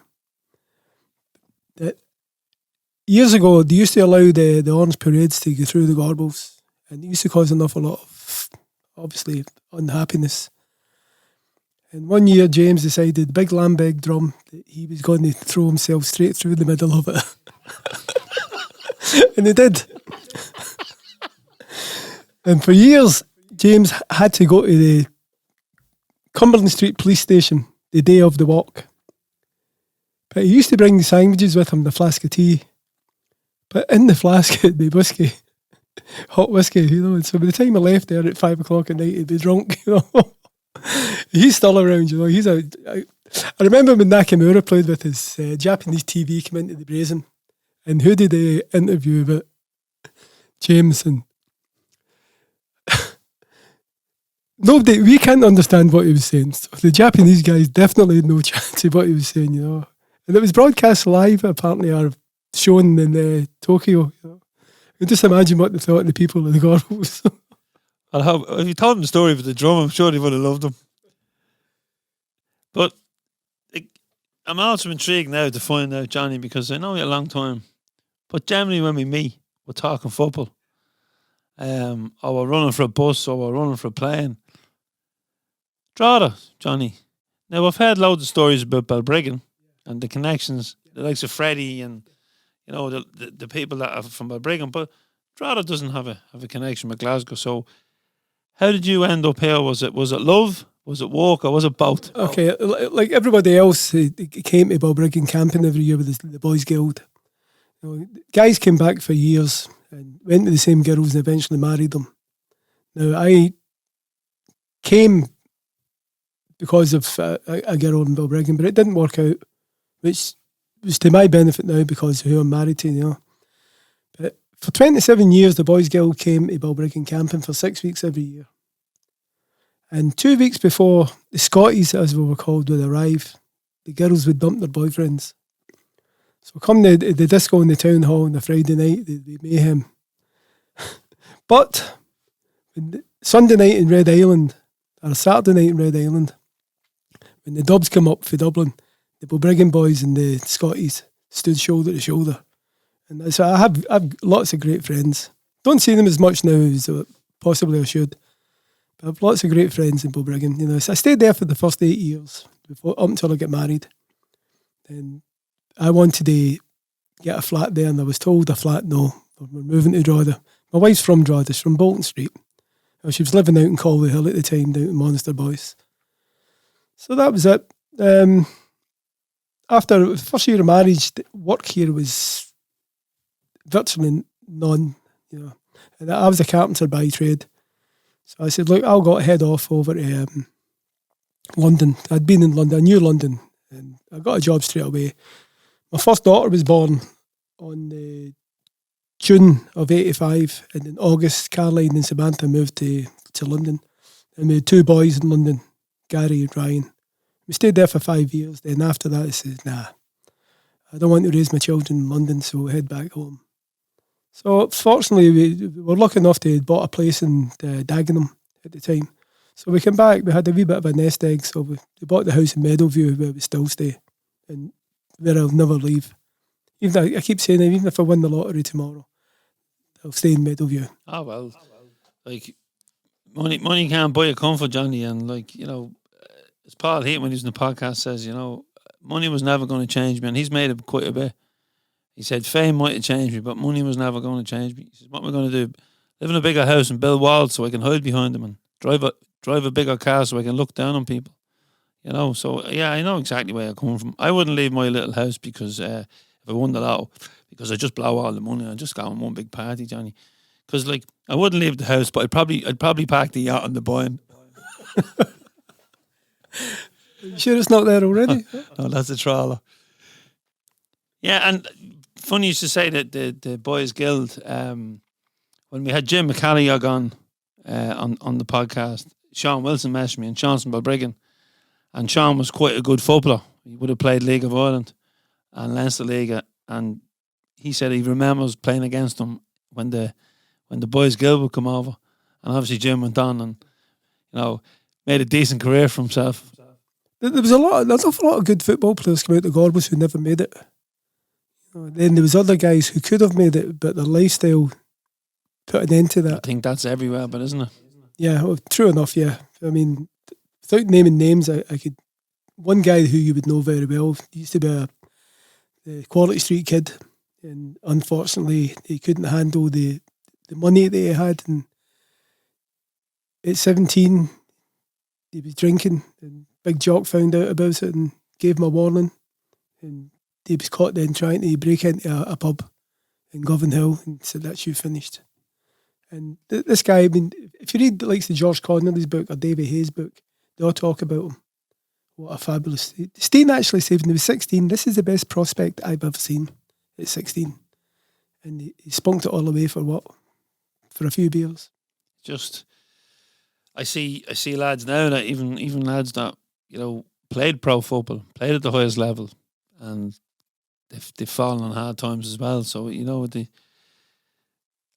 Years ago, they used to allow the orange parades to go through the Gorbals, and it used to cause an awful lot of, obviously, unhappiness. And one year, James decided, the big Lambeg drum, that he was going to throw himself straight through the middle of it. And he did. And for years, James had to go to the Cumberland Street police station the day of the walk. But he used to bring the sandwiches with him, the flask of tea. But in the flask, the whiskey, hot whiskey, you know. And so by the time I left there at 5 o'clock at night, he'd be drunk, you know. He's still around, you know. I remember when Nakamura played with his Japanese TV, came into the Brazen, and who did they interview about? James. And nobody, we can't understand what he was saying. So the Japanese guys definitely had no chance of what he was saying, you know. And it was broadcast live, apparently, or shown in Tokyo. You know. You just imagine what they thought of the people of the Gorbals. If you told him the story of the drum, I'm sure he would have loved him. But I'm also intrigued now to find out, Johnny, because I know you a long time. But generally when we meet, we're talking football. Or we're running for a bus, or we're running for a plane. Drogheda, Johnny. Now, I've heard loads of stories about Balbriggan and the connections, the likes of Freddie and, you know, the people that are from Balbriggan, but Drogheda doesn't have a connection with Glasgow. So how did you end up here? Was it love? Was it walk? Or was it both? Okay, like everybody else, he came to Balbriggan camping every year with the Boys Guild. You know, guys came back for years and went to the same girls and eventually married them. Now, I came because of a girl in Balbriggan, but it didn't work out, which was to my benefit now because of who I'm married to, you know. But for 27 years, the Boys Guild came to Balbriggan camping for 6 weeks every year. And 2 weeks before the Scotties, as we were called, would arrive, the girls would dump their boyfriends. So come the disco in the town hall on the Friday night, there'd be mayhem. But Sunday night in Red Island, or Saturday night in Red Island, when the Dubs come up for Dublin, the Balbriggan boys and the Scotties stood shoulder to shoulder. And so I have lots of great friends. Don't see them as much now as possibly I should. But I have lots of great friends in Balbriggan. You know, so I stayed there for the first 8 years, up until I got married. And I wanted to get a flat there, and I was told a flat, no, we're moving to Drogheda. My wife's from Drogheda, she's from Bolton Street. She was living out in Colway Hill at the time, down in Monster Boys. So that was it. After the first year of marriage, the work here was virtually none, you know. And I was a carpenter by trade. So I said, look, I'll head off over to London. I'd been in London, I knew London, and I got a job straight away. My first daughter was born on the June of 85, and in August, Caroline and Samantha moved to London. And we had 2 boys in London, Gary and Ryan. We stayed there for 5 years. Then after that, I said, nah, I don't want to raise my children in London, so we'll head back home. So fortunately, we were lucky enough to have bought a place in Dagenham at the time. So we came back, we had a wee bit of a nest egg, so we bought the house in Meadowview where we still stay, and where I'll never leave. Even I keep saying that, even if I win the lottery tomorrow, I'll stay in Meadowview. Oh, well. Like, money can't buy you comfort, Johnny, and like, you know, as Paul Heaton, when he was in the podcast, says, you know, money was never going to change me, and he's made it quite a bit. He said, fame might have changed me, but money was never going to change me. He says, what am I going to do? Live in a bigger house and build walls so I can hide behind them, and drive a bigger car so I can look down on people. You know, so yeah, I know exactly where I come from. I wouldn't leave my little house because if I won the lotto, because I just blow all the money and just go on one big party, Johnny. Because like I wouldn't leave the house, but I'd probably park the yacht on the Boyne. You sure it's not there already? No, that's a trawler. Yeah, and funny you should say that the Boys Guild. When we had Jim McCalliog on the podcast, Sean Wilson messaged me, and Sean's from Balbriggan, and Sean was quite a good footballer. He would have played League of Ireland and Leinster League, and he said he remembers playing against them when the Boys Guild would come over, and obviously Jim went on and, you know, made a decent career for himself. There's an awful lot of good football players come out of Gorbals who never made it. You know, then there was other guys who could have made it, but their lifestyle put an end to that. I think that's everywhere, but isn't it? Yeah, well, true enough, yeah. I mean, without naming names, I could... One guy who you would know very well, he used to be a Quality Street kid, and unfortunately he couldn't handle the money that he had, and at 17 he was drinking, and Big Jock found out about it and gave him a warning, and he was caught then trying to break into a pub in Govan Hill and said, that's you finished. And this guy, I mean, if you read like the George Connolly's book or Davy Hayes' book, they all talk about him. What a fabulous... Steen actually said when he was 16, this is the best prospect I've ever seen at 16. And he spunked it all away for what? For a few beers. Just, I see lads now that even lads that, you know, played pro football, played at the highest level, and they've fallen on hard times as well. So, you know,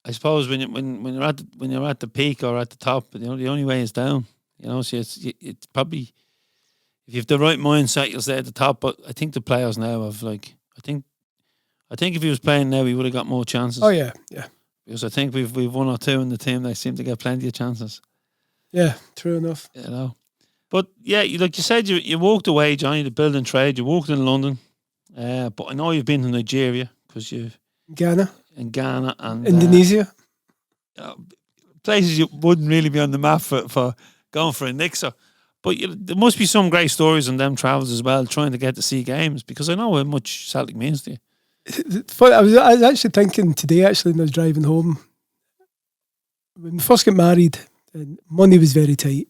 I suppose when you're at the peak or at the top, you know, the only way is down. You know, so it's probably, if you have the right mindset, you'll stay at the top. But I think the players now have like, I think if he was playing now, he would have got more chances. Oh yeah, yeah. Because I think we've one or two in the team that seem to get plenty of chances. Yeah, true enough. You know, but yeah, like you said, you walked away, Johnny, to build and trade. You walked in London, but I know you've been to Nigeria because you've Ghana and Indonesia, places you wouldn't really be on the map for going for a nixer. But there must be some great stories on them travels as well, trying to get to see games, because I know how much Celtic means to you. I was actually thinking today, actually, when I was driving home, when we first got married, and money was very tight.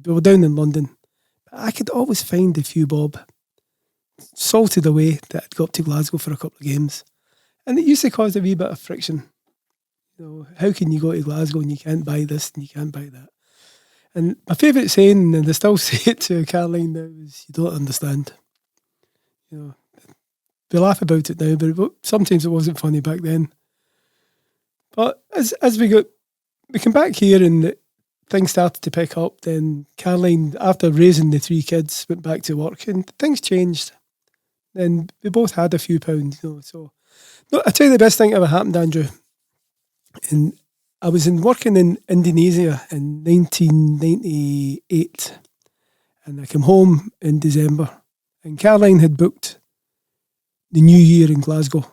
We were down in London. But I could always find a few bob salted away that I'd go up to Glasgow for a couple of games. And it used to cause a wee bit of friction. You know, how can you go to Glasgow and you can't buy this and you can't buy that? And my favourite saying, and I still say it to Caroline now, is you don't understand. You know, we laugh about it now, but sometimes it wasn't funny back then. But as we came back here and things started to pick up, then Caroline, after raising the 3 kids, went back to work and things changed. Then we both had a few pounds, you know. So, no, I tell you the best thing ever happened, Andrew. And I was working in Indonesia in 1998, and I came home in December, and Caroline had booked the New Year in Glasgow.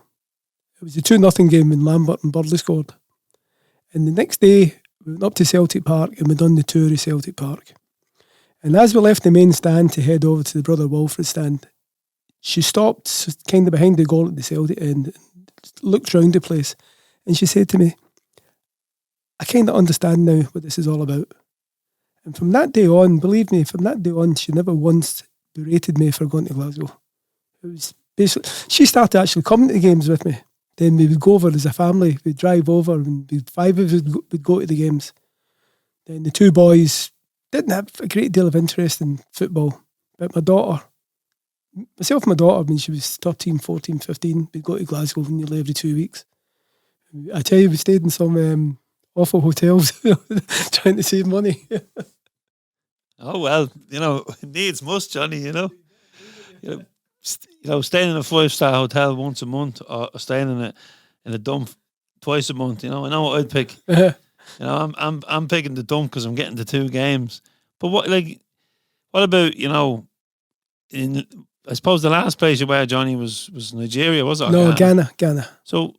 It was a 2-0 game when Lambert and Burley scored. And the next day, we went up to Celtic Park and we done the tour of Celtic Park. And as we left the main stand to head over to the Brother Walford stand, she stopped kind of behind the goal at the Celtic end, looked round the place, and she said to me, I kind of understand now what this is all about. And from that day on, believe me, from that day on, she never once berated me for going to Glasgow. It was basically, she started actually coming to the games with me then we would go over as a family. We'd drive over, and five of us would go to the games. Then the two boys didn't have a great deal of interest in football, but myself and my daughter, when she was 13, 14, 15, we'd go to Glasgow nearly every 2 weeks. I tell you, we stayed in some awful hotels trying to save money. Oh, well, needs must, Johnny, staying in a 5-star hotel once a month or staying in a dump twice a month, I know what I'd pick. I'm picking the dump because I'm getting the 2 games. But what about, I suppose the last place you were, Johnny, was Nigeria, was it? No, Ghana. So,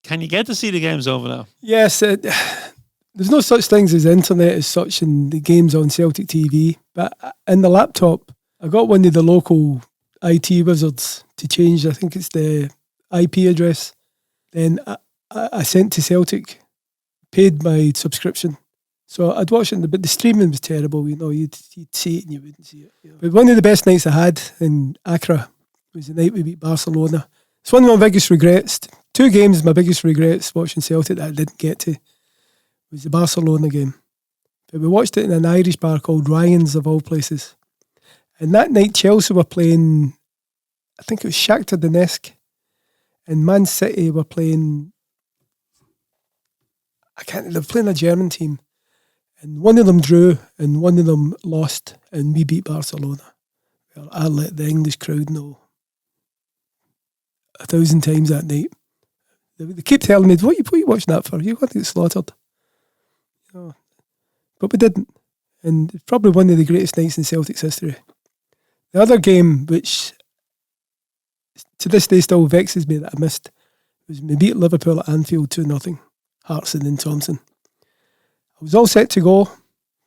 can you get to see the games over there? Yes, there's no such things as internet as such in the games on Celtic TV. But in the laptop, I got one of the local IT wizards to change, I think it's the IP address. Then I sent to Celtic, paid my subscription. So I'd watch it, but the streaming was terrible. You'd see it and you wouldn't see it. But one of the best nights I had in Accra was the night we beat Barcelona. It's one of my biggest regrets. 2 games, my biggest regrets watching Celtic that I didn't get to was the Barcelona game. But we watched it in an Irish bar called Ryan's, of all places. And that night Chelsea were playing, I think it was Shakhtar Donetsk, and Man City were playing, they were playing a German team. And one of them drew and one of them lost, and we beat Barcelona. Well, I let the English crowd know 1,000 times that night. They keep telling me, what are you watching that for? You're going to get slaughtered. But we didn't. And it's probably one of the greatest nights in Celtic's history. The other game, which to this day still vexes me that I missed, was we beat Liverpool at Anfield 2-0, Hartson and Thompson. I was all set to go.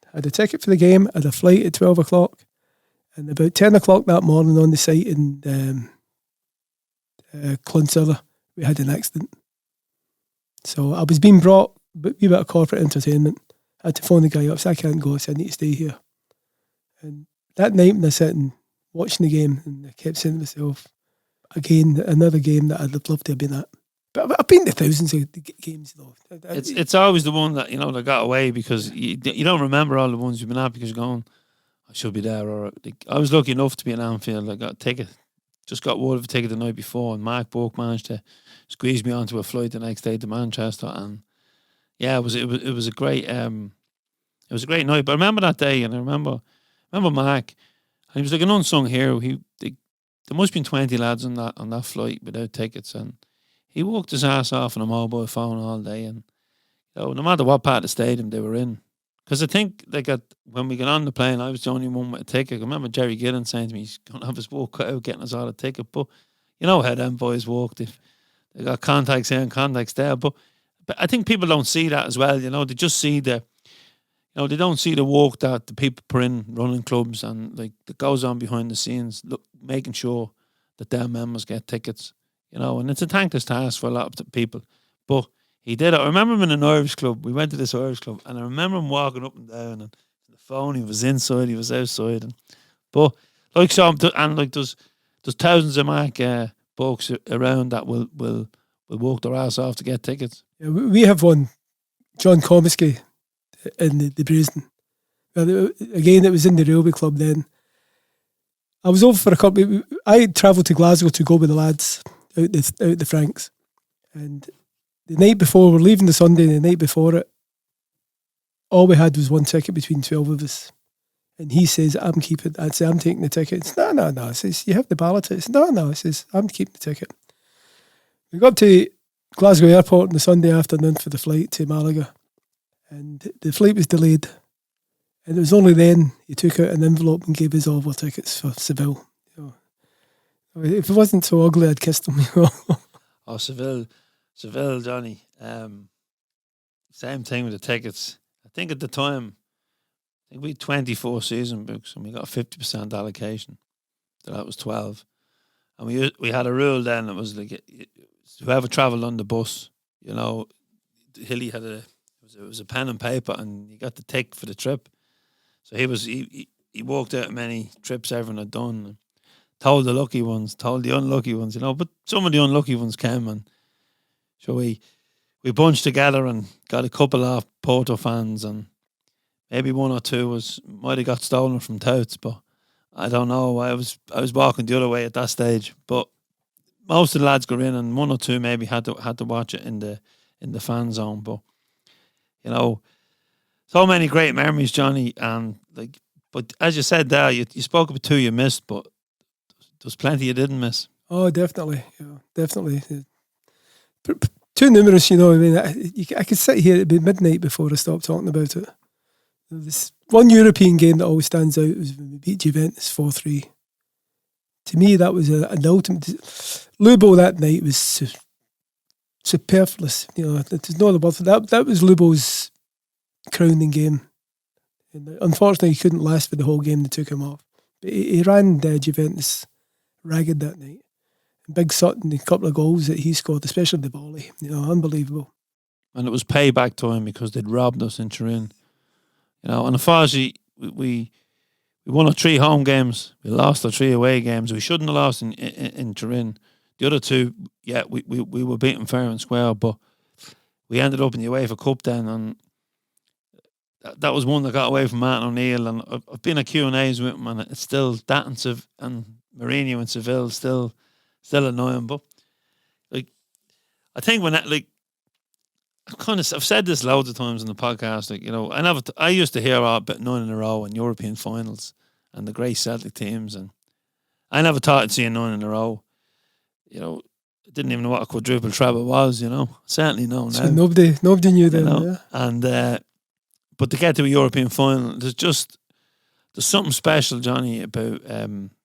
I had a ticket for the game, I had a flight at 12 o'clock, and about 10 o'clock that morning on the site in Clonsilla, we had an accident. So I was being brought a wee bit of corporate entertainment. I had to phone the guy up, so I can't go, so I need to stay here. And that night when I sat and watching the game, and I kept saying to myself, again, another game that I'd have loved to have been at. But I've been to thousands of games, though. It's always the one that, that got away because you don't remember all the ones you've been at because you're going, I should be there. Or I was lucky enough to be in Anfield. I got a ticket, just got word of a ticket the night before, and Mark Bourke managed to squeeze me onto a flight the next day to Manchester. And yeah, it was a great night. But I remember that day, and I remember Mark. And he was like an unsung hero. There must have been 20 lads on that flight without tickets, and he walked his ass off on a mobile phone all day, and no matter what part of the stadium they were in, because I think when we got on the plane, I was the only one with a ticket. I remember Jerry Gillen saying to me, he's going to have his work cut out getting us all a ticket, but you know how them boys walked. If they got contacts here and contacts there, but I think people don't see that as well. They just see they don't see the work that the people put in running clubs and that goes on behind the scenes, making sure that their members get tickets. And it's a thankless task for a lot of people. But he did it. I remember him in an Irish club. We went to this Irish club, and I remember him walking up and down, and the phone, he was inside, he was outside. But there's thousands of Mark folks around that will walk their ass off to get tickets. Yeah, we have one, John Comiskey, in the Brazen. Well, again, it was in the railway club then. I was over for a couple. I travelled to Glasgow to go with the lads out the Franks, and the night before, we're leaving the Sunday, and the night before it, all we had was one ticket between 12 of us, and he says, I'm keeping. I'd say, I'm taking the ticket. It's, no, I says, you have the ballot. It's, no, I says, I'm keeping the ticket. We got to Glasgow airport on the Sunday afternoon for the flight to Malaga, and the flight was delayed, and it was only then he took out an envelope and gave us all our tickets for Seville. If it wasn't so ugly, I'd kissed him. Oh, Seville, Johnny. Same thing with the tickets. I think at the time, we had 24 season books and we got a 50% allocation. So that was 12. And we had a rule then that was like, whoever travelled on the bus, Hilly had it was a pen and paper, and you got the tick for the trip. So he walked out many trips everyone had done. Told the lucky ones, told the unlucky ones, but some of the unlucky ones came and So we bunched together and got a couple of Porto fans, and maybe one or two might have got stolen from touts, but I don't know. I was walking the other way at that stage, but most of the lads got in, and one or two maybe had to watch it in the fan zone. But you know, so many great memories, Johnny, and like. But as you said there, you spoke about two you missed, but there's plenty you didn't miss. Oh, definitely, yeah, definitely. Too numerous, you know. I mean, I could sit here, it'd be midnight before I stopped talking about it. This one European game that always stands out was when we beat Juventus 4-3. To me, that was an ultimate. Lubo that night was superfluous. You know, there's no other word for that. That was Lubo's crowning game. And unfortunately, he couldn't last for the whole game. They took him off. But he ran Juventus ragged that night. And Big Sutton, a couple of goals that he scored, especially the volley. You know, unbelievable. And it was payback time because they'd robbed us in Turin. You know, and unfortunately, we won our 3 home games. We lost our 3 away games. We shouldn't have lost in Turin. The other 2, yeah, we were beaten fair and square, but we ended up in the UEFA Cup then, and that was one that got away from Martin O'Neill. And I've been at Q&As with him, and it's still that and Mourinho and Seville still annoying. But like, I think when that, like, I've said this loads of times in the podcast. Like, you know, I used to hear about 9 in a row in European finals and the great Celtic teams, and I never thought I'd see a 9 in a row. You know, I didn't even know what a quadruple treble was. You know, certainly know now. So nobody knew then. You know? Yeah. And but to get to a European final, there's something special, Johnny, about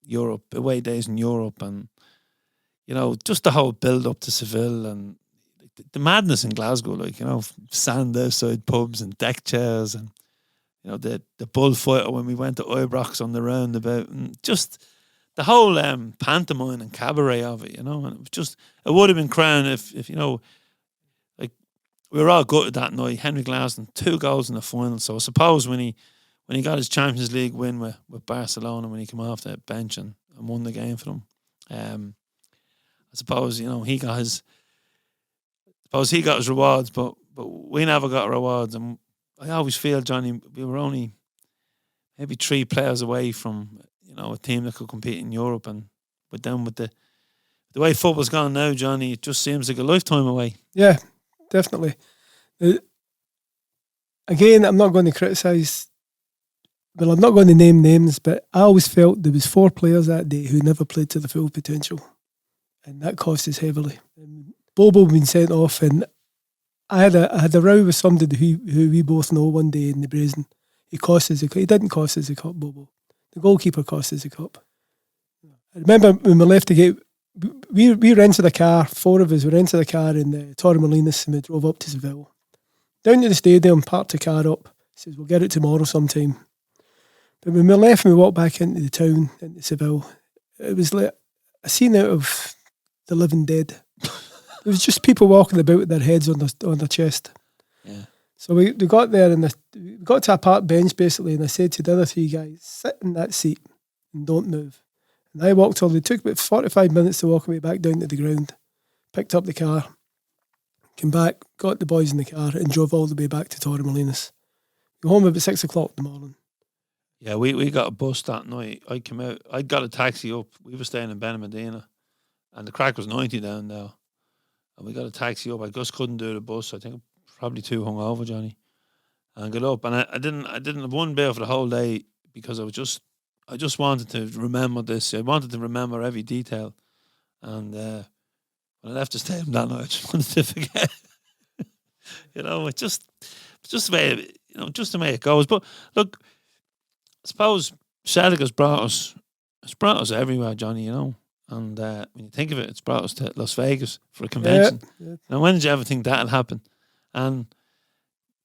Europe, away days in Europe, and you know, just the whole build up to Seville and the madness in Glasgow, like, you know, sand outside pubs and deck chairs, and you know, the bullfighter when we went to Ibrox on the roundabout, and just the whole pantomime and cabaret of it, you know. And it would have been crowned if you know, like, we were all gutted that night. Henry Glasson, 2 goals in the final. So I suppose when he got his Champions League win with Barcelona, when he came off the bench and won the game for them, I suppose, you know, he got his rewards, but we never got rewards. And I always feel, Johnny, we were only maybe 3 players away from, you know, a team that could compete in Europe. And with the way football's gone now, Johnny, it just seems like a lifetime away. Yeah, definitely. Again, I'm not going to criticise. Well, I'm not going to name names, but I always felt there was 4 players that day who never played to their full potential, and that cost us heavily. Bobo been sent off, and I had a row with somebody who we both know one day in the Brazen. He didn't cost us a cup, Bobo. The goalkeeper cost us a cup. I remember when we left the gate, we rented a car. 4 of us, we rented a car in Torremolinos, and we drove up to Seville. Down to the stadium, parked the car up. Says, we'll get it tomorrow sometime. But when we left and we walked back into the town, into Seville, it was like a scene out of The Living Dead. There was just people walking about with their heads on their chest. Yeah. So we got there, and we got to a park bench basically, and I said to the other 3 guys, sit in that seat and don't move. And I walked all. It took about 45 minutes to walk away back down to the ground. Picked up the car, came back, got the boys in the car, and drove all the way back to Torremolinos. Got home about 6 o'clock in the morning. Yeah, we got a bus that night. I came out. I got a taxi up. We were staying in Benalmadena, and the crack was 90 down there. And we got a taxi up. I just couldn't do the bus. I think I'm probably too hungover, Johnny. And got up, and I didn't have one beer for the whole day because I just wanted to remember this. I wanted to remember every detail. And when I left the stadium that night, I just wanted to forget. You know, it's just the way, you know, just the way it goes. But look, I suppose Celtic has brought us everywhere, Johnny, you know. And when you think of it, it's brought us to Las Vegas for a convention. Yeah. Now, when did you ever think that'd happen? And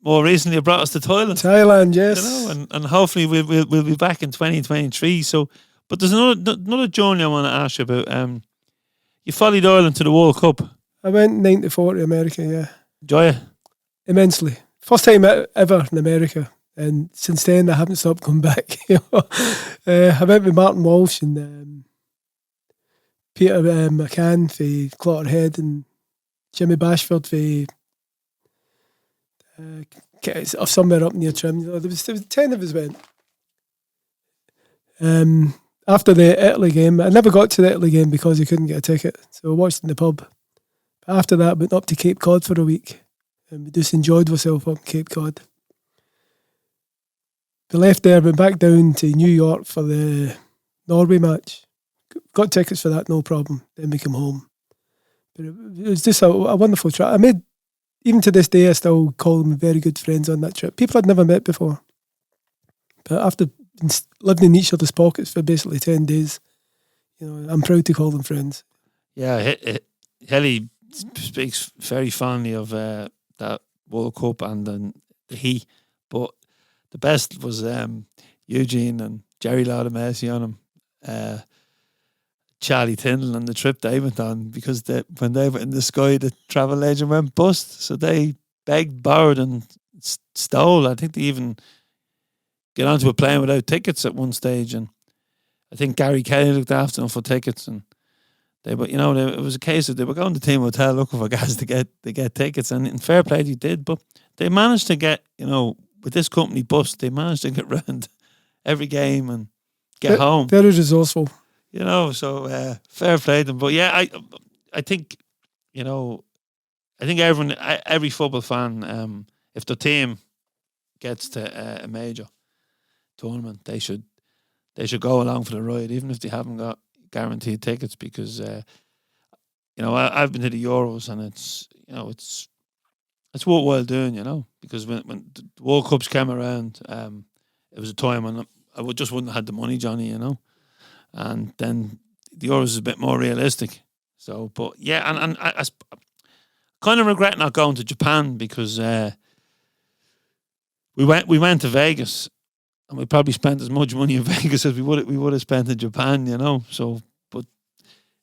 more recently, it brought us to Thailand. Thailand, yes. You know, and hopefully we'll be back in 2023. So, but there's another journey I want to ask you about. You followed Ireland to the World Cup. I went 94 to America. Yeah. Enjoy it? Immensely. First time ever in America. And since then, I haven't stopped coming back. I went with Martin Walsh and Peter McCann for Clotterhead, and Jimmy Bashford of somewhere up near Trim. There was 10 of us went. After the Italy game, I never got to the Italy game because he couldn't get a ticket, so I watched in the pub. But after that, I went up to Cape Cod for a week, and we just enjoyed ourselves up in Cape Cod. We left there, went back down to New York for the Norway match. Got tickets for that, no problem. Then we came home. But it was just a wonderful trip. I made, even to this day, I still call them very good friends on that trip. People I'd never met before. But after living in each other's pockets for basically 10 days, I'm proud to call them friends. Yeah, Hilly speaks very fondly of that World Cup and then the heat, but the best was Eugene and Jerry Lauder Messi on him. Charlie Tyndall and the trip they went on, because when they were in the sky, the travel agent went bust. So they begged, borrowed, and stole. I think they even get onto a plane without tickets at one stage. And I think Gary Kelly looked after them for tickets. And they were, it was a case of they were going to Team Hotel looking for guys to get tickets. And in fair play, they did. But they managed to get, with this company bus, they managed to get round every game and get home. Very resourceful. So fair play to them. But yeah, I think, I think every football fan, if the team gets to a major tournament, they should go along for the ride, even if they haven't got guaranteed tickets, because I've been to the Euros, and it's worthwhile doing, because when the World Cups came around, it was a time when I just wouldn't have had the money, Johnny, and then the Euros is a bit more realistic. So, but yeah, and I kind of regret not going to Japan, because we went to Vegas, and we probably spent as much money in Vegas as we would have spent in Japan, So, but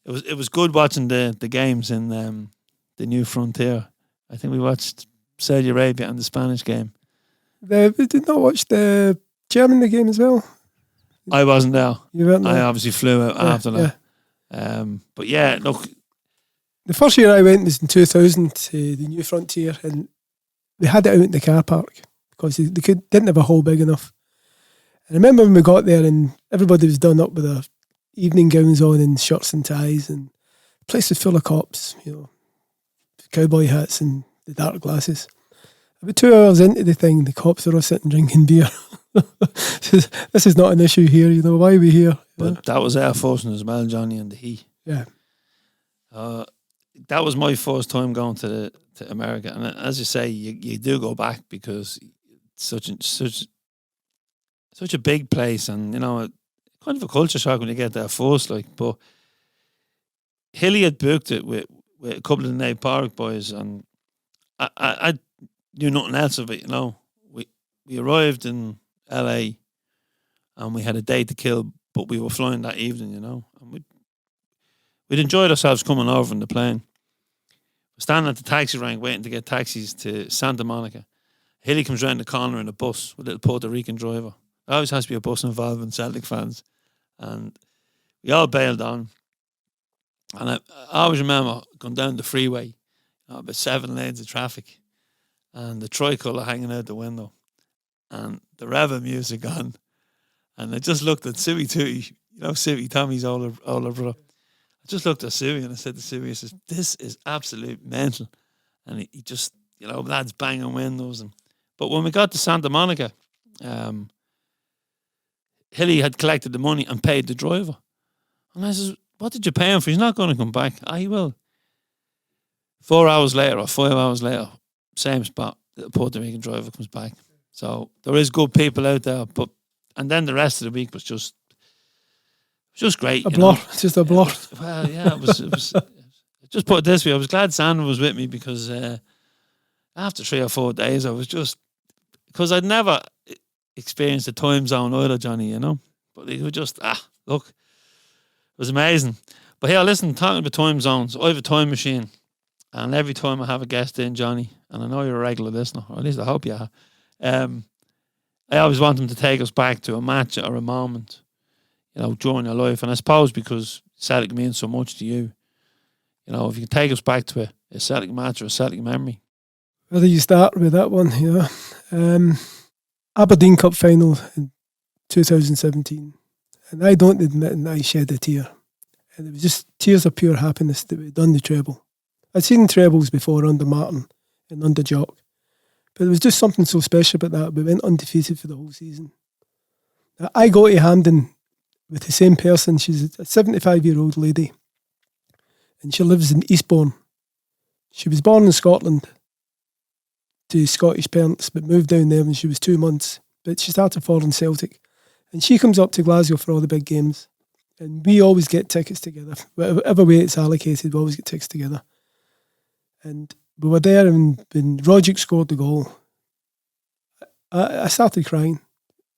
it was good watching the games in the New Frontier. I think we watched Saudi Arabia and the Spanish game. We did not watch the Germany game as well. I wasn't there. You weren't there. I obviously flew out after that. Yeah. But yeah, look. The first year I went was in 2000 to the New Frontier, and they had it out in the car park because they didn't have a hall big enough. And I remember when we got there, and everybody was done up with their evening gowns on and shirts and ties, and the place was full of cops, cowboy hats and the dark glasses. About 2 hours into the thing, the cops were all sitting drinking beer. This is not an issue here, why are we here? But that was our fortune as well, Johnny, and the heat. Yeah. That was my first time going to America, and as you say, you do go back, because it's such a big place, and kind of a culture shock when you get there first. But Hilly had booked it with a couple of the Nate Park boys, and I knew nothing else of it. We arrived in LA, and we had a day to kill, but we were flying that evening. And we'd enjoyed ourselves coming over in the plane. We're standing at the taxi rank waiting to get taxis to Santa Monica. Hilly comes round the corner in a bus with a little Puerto Rican driver. There always has to be a bus involving Celtic fans. And we all bailed on. And I always remember going down the freeway, about 7 lanes of traffic, and the tricolour hanging out the window, and the Reva music on. And I just looked at Suey Tootie, Suey, Tommy's older brother. I just looked at Suey and I said to Suey, I said, this is absolute mental. And he just, lads banging windows. But when we got to Santa Monica, Hilly had collected the money and paid the driver. And I said, what did you pay him for? He's not going to come back. He will. 4 hours later or 5 hours later, same spot, the Puerto Rican driver comes back. So there is good people out there, and then the rest of the week was just great. A blur, just a blur. Well, yeah, it was. Just put it this way, I was glad Sandra was with me, because after 3 or 4 days, I was just, because I'd never experienced a time zone either, Johnny, but it was just, look, it was amazing. But here, listen, talking about time zones, I have a time machine, and every time I have a guest in, Johnny, and I know you're a regular listener, or at least I hope you are, I always want them to take us back to a match or a moment, during your life. And I suppose because Celtic means so much to you, if you can take us back to a Celtic match or a Celtic memory? Whether you start with that one, yeah. Aberdeen Cup final in 2017. And I don't admit that I shed a tear. And it was just tears of pure happiness that we'd done the treble. I'd seen trebles before under Martin and under Jock. But there was just something so special about that. We went undefeated for the whole season. Now, I go to Hampden with the same person. She's a 75-year-old lady. And she lives in Eastbourne. She was born in Scotland to Scottish parents, but moved down there when she was 2 months. But she started following Celtic. And she comes up to Glasgow for all the big games. And we always get tickets together. Whatever way it's allocated, we always get tickets together. And we were there, and when Rogic scored the goal, I started crying.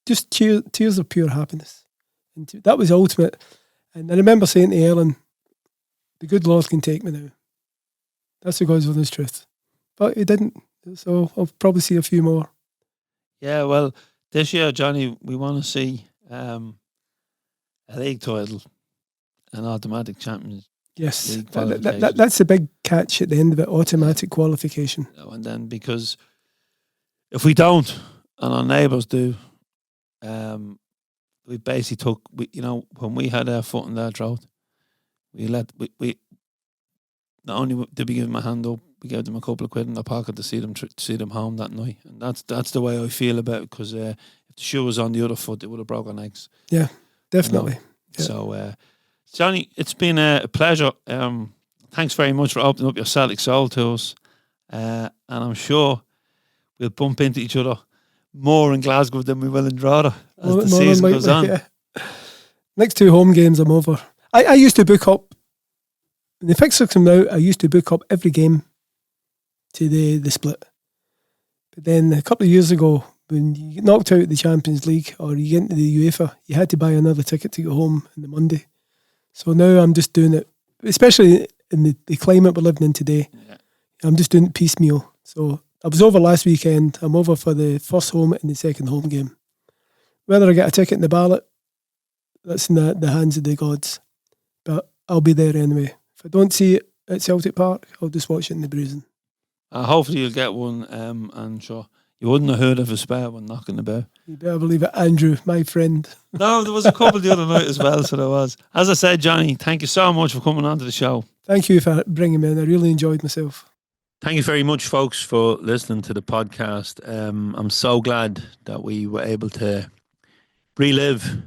Just tears of pure happiness. And that was ultimate. And I remember saying to Ellen, the good Lord can take me now. That's the God's honest truth. But he didn't. So I'll probably see a few more. Yeah, well, this year, Johnny, we want to see a league title, an automatic Champions Yes, League qualification. that's a big catch at the end of it, automatic qualification. And then because if we don't, and our neighbours do, we basically took, when we had our foot in their throat, we not only did we give them a hand up, we gave them a couple of quid in their pocket to see them home that night. And that's the way I feel about it, because if the shoe was on the other foot, it would have broken eggs. Yeah, definitely. Yeah. So, Johnny, it's been a pleasure. Thanks very much for opening up your Celtic Soul to us. And I'm sure we'll bump into each other more in Glasgow than we will in Drogheda as the season goes on. Yeah. Next 2 home games, I'm over. I used to book up, when the fixtures come out, I used to book up every game to the split. But then a couple of years ago, when you get knocked out of the Champions League or you get into the UEFA, you had to buy another ticket to go home on the Monday. So now I'm just doing it, especially in the climate we're living in today. Yeah. I'm just doing it piecemeal. So I was over last weekend. I'm over for the first home and the second home game. Whether I get a ticket in the ballot, that's in the hands of the gods. But I'll be there anyway. If I don't see it at Celtic Park, I'll just watch it in the Brazen. Hopefully you'll get one, and sure, you wouldn't have heard of a spare one knocking about. You better believe it, Andrew, my friend. No, there was a couple the other night as well, so there was. As I said, Johnny, thank you so much for coming on to the show. Thank you for bringing me in. I really enjoyed myself. Thank you very much, folks, for listening to the podcast. I'm so glad that we were able to relive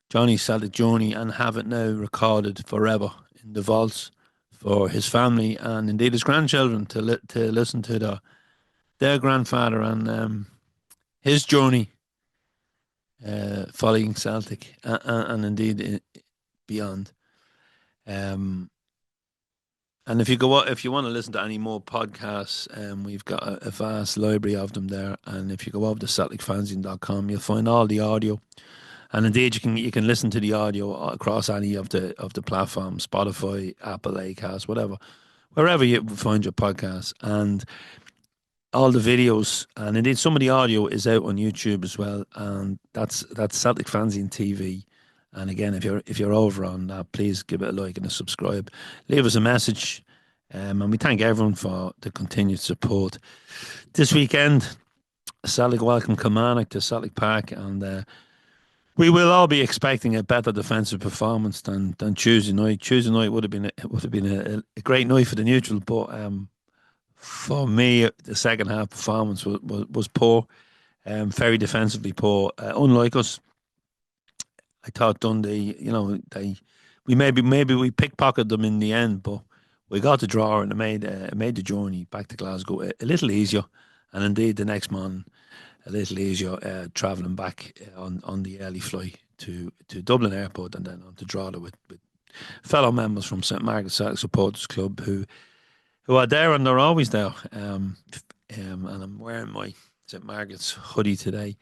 Johnny's Celtic journey and have it now recorded forever in the vaults for his family and indeed his grandchildren to listen to their grandfather and his journey following Celtic and indeed beyond. And if you want to listen to any more podcasts, we've got a vast library of them there. And if you go over to CelticFanzine.com, you'll find all the audio. And indeed, you can listen to the audio across any of the platforms, Spotify, Apple, Acast, wherever you find your podcasts, and all the videos, and indeed some of the audio is out on YouTube as well. And that's Celtic Fanzine TV. And again, if you're over on that, please give it a like and a subscribe. Leave us a message, and we thank everyone for the continued support. This weekend, Celtic welcome Kilmarnock to Celtic Park, and we will all be expecting a better defensive performance than Tuesday night. Tuesday night would have been a great night for the neutral, but for me, the second half performance was poor, very defensively poor. Unlike us, I thought Dundee, we pickpocketed them in the end, but we got the draw and it made the journey back to Glasgow a little easier, and indeed the next morning a little easier travelling back on the early flight to Dublin Airport and then on to Drogheda with fellow members from St Margaret's Celtic Supporters Club who are there, and they're always there. And I'm wearing my St Margaret's hoodie today.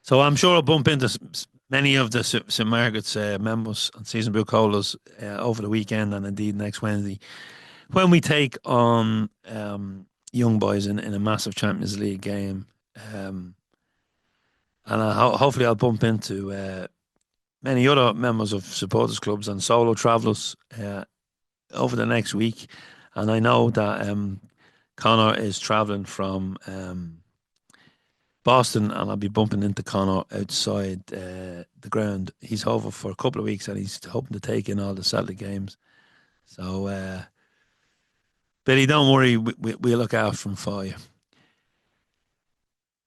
So I'm sure I'll bump into many of the St Margaret's members and season book holders over the weekend and indeed next Wednesday when we take on young boys in a massive Champions League game, and hopefully I'll bump into many other members of supporters clubs and solo travellers over the next week, and I know that Connor is travelling from Boston, and I'll be bumping into Connor outside the ground. He's over for a couple of weeks, and he's hoping to take in all the Celtic games. So, Billy, don't worry, we'll look out for you.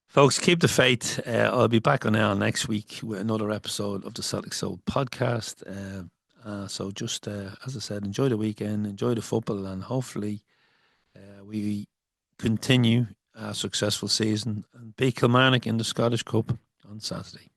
Folks, keep the faith. I'll be back on air next week with another episode of the Celtic Soul podcast. So just, as I said, enjoy the weekend, enjoy the football, and hopefully we continue our successful season and beat Kilmarnock in the Scottish Cup on Saturday.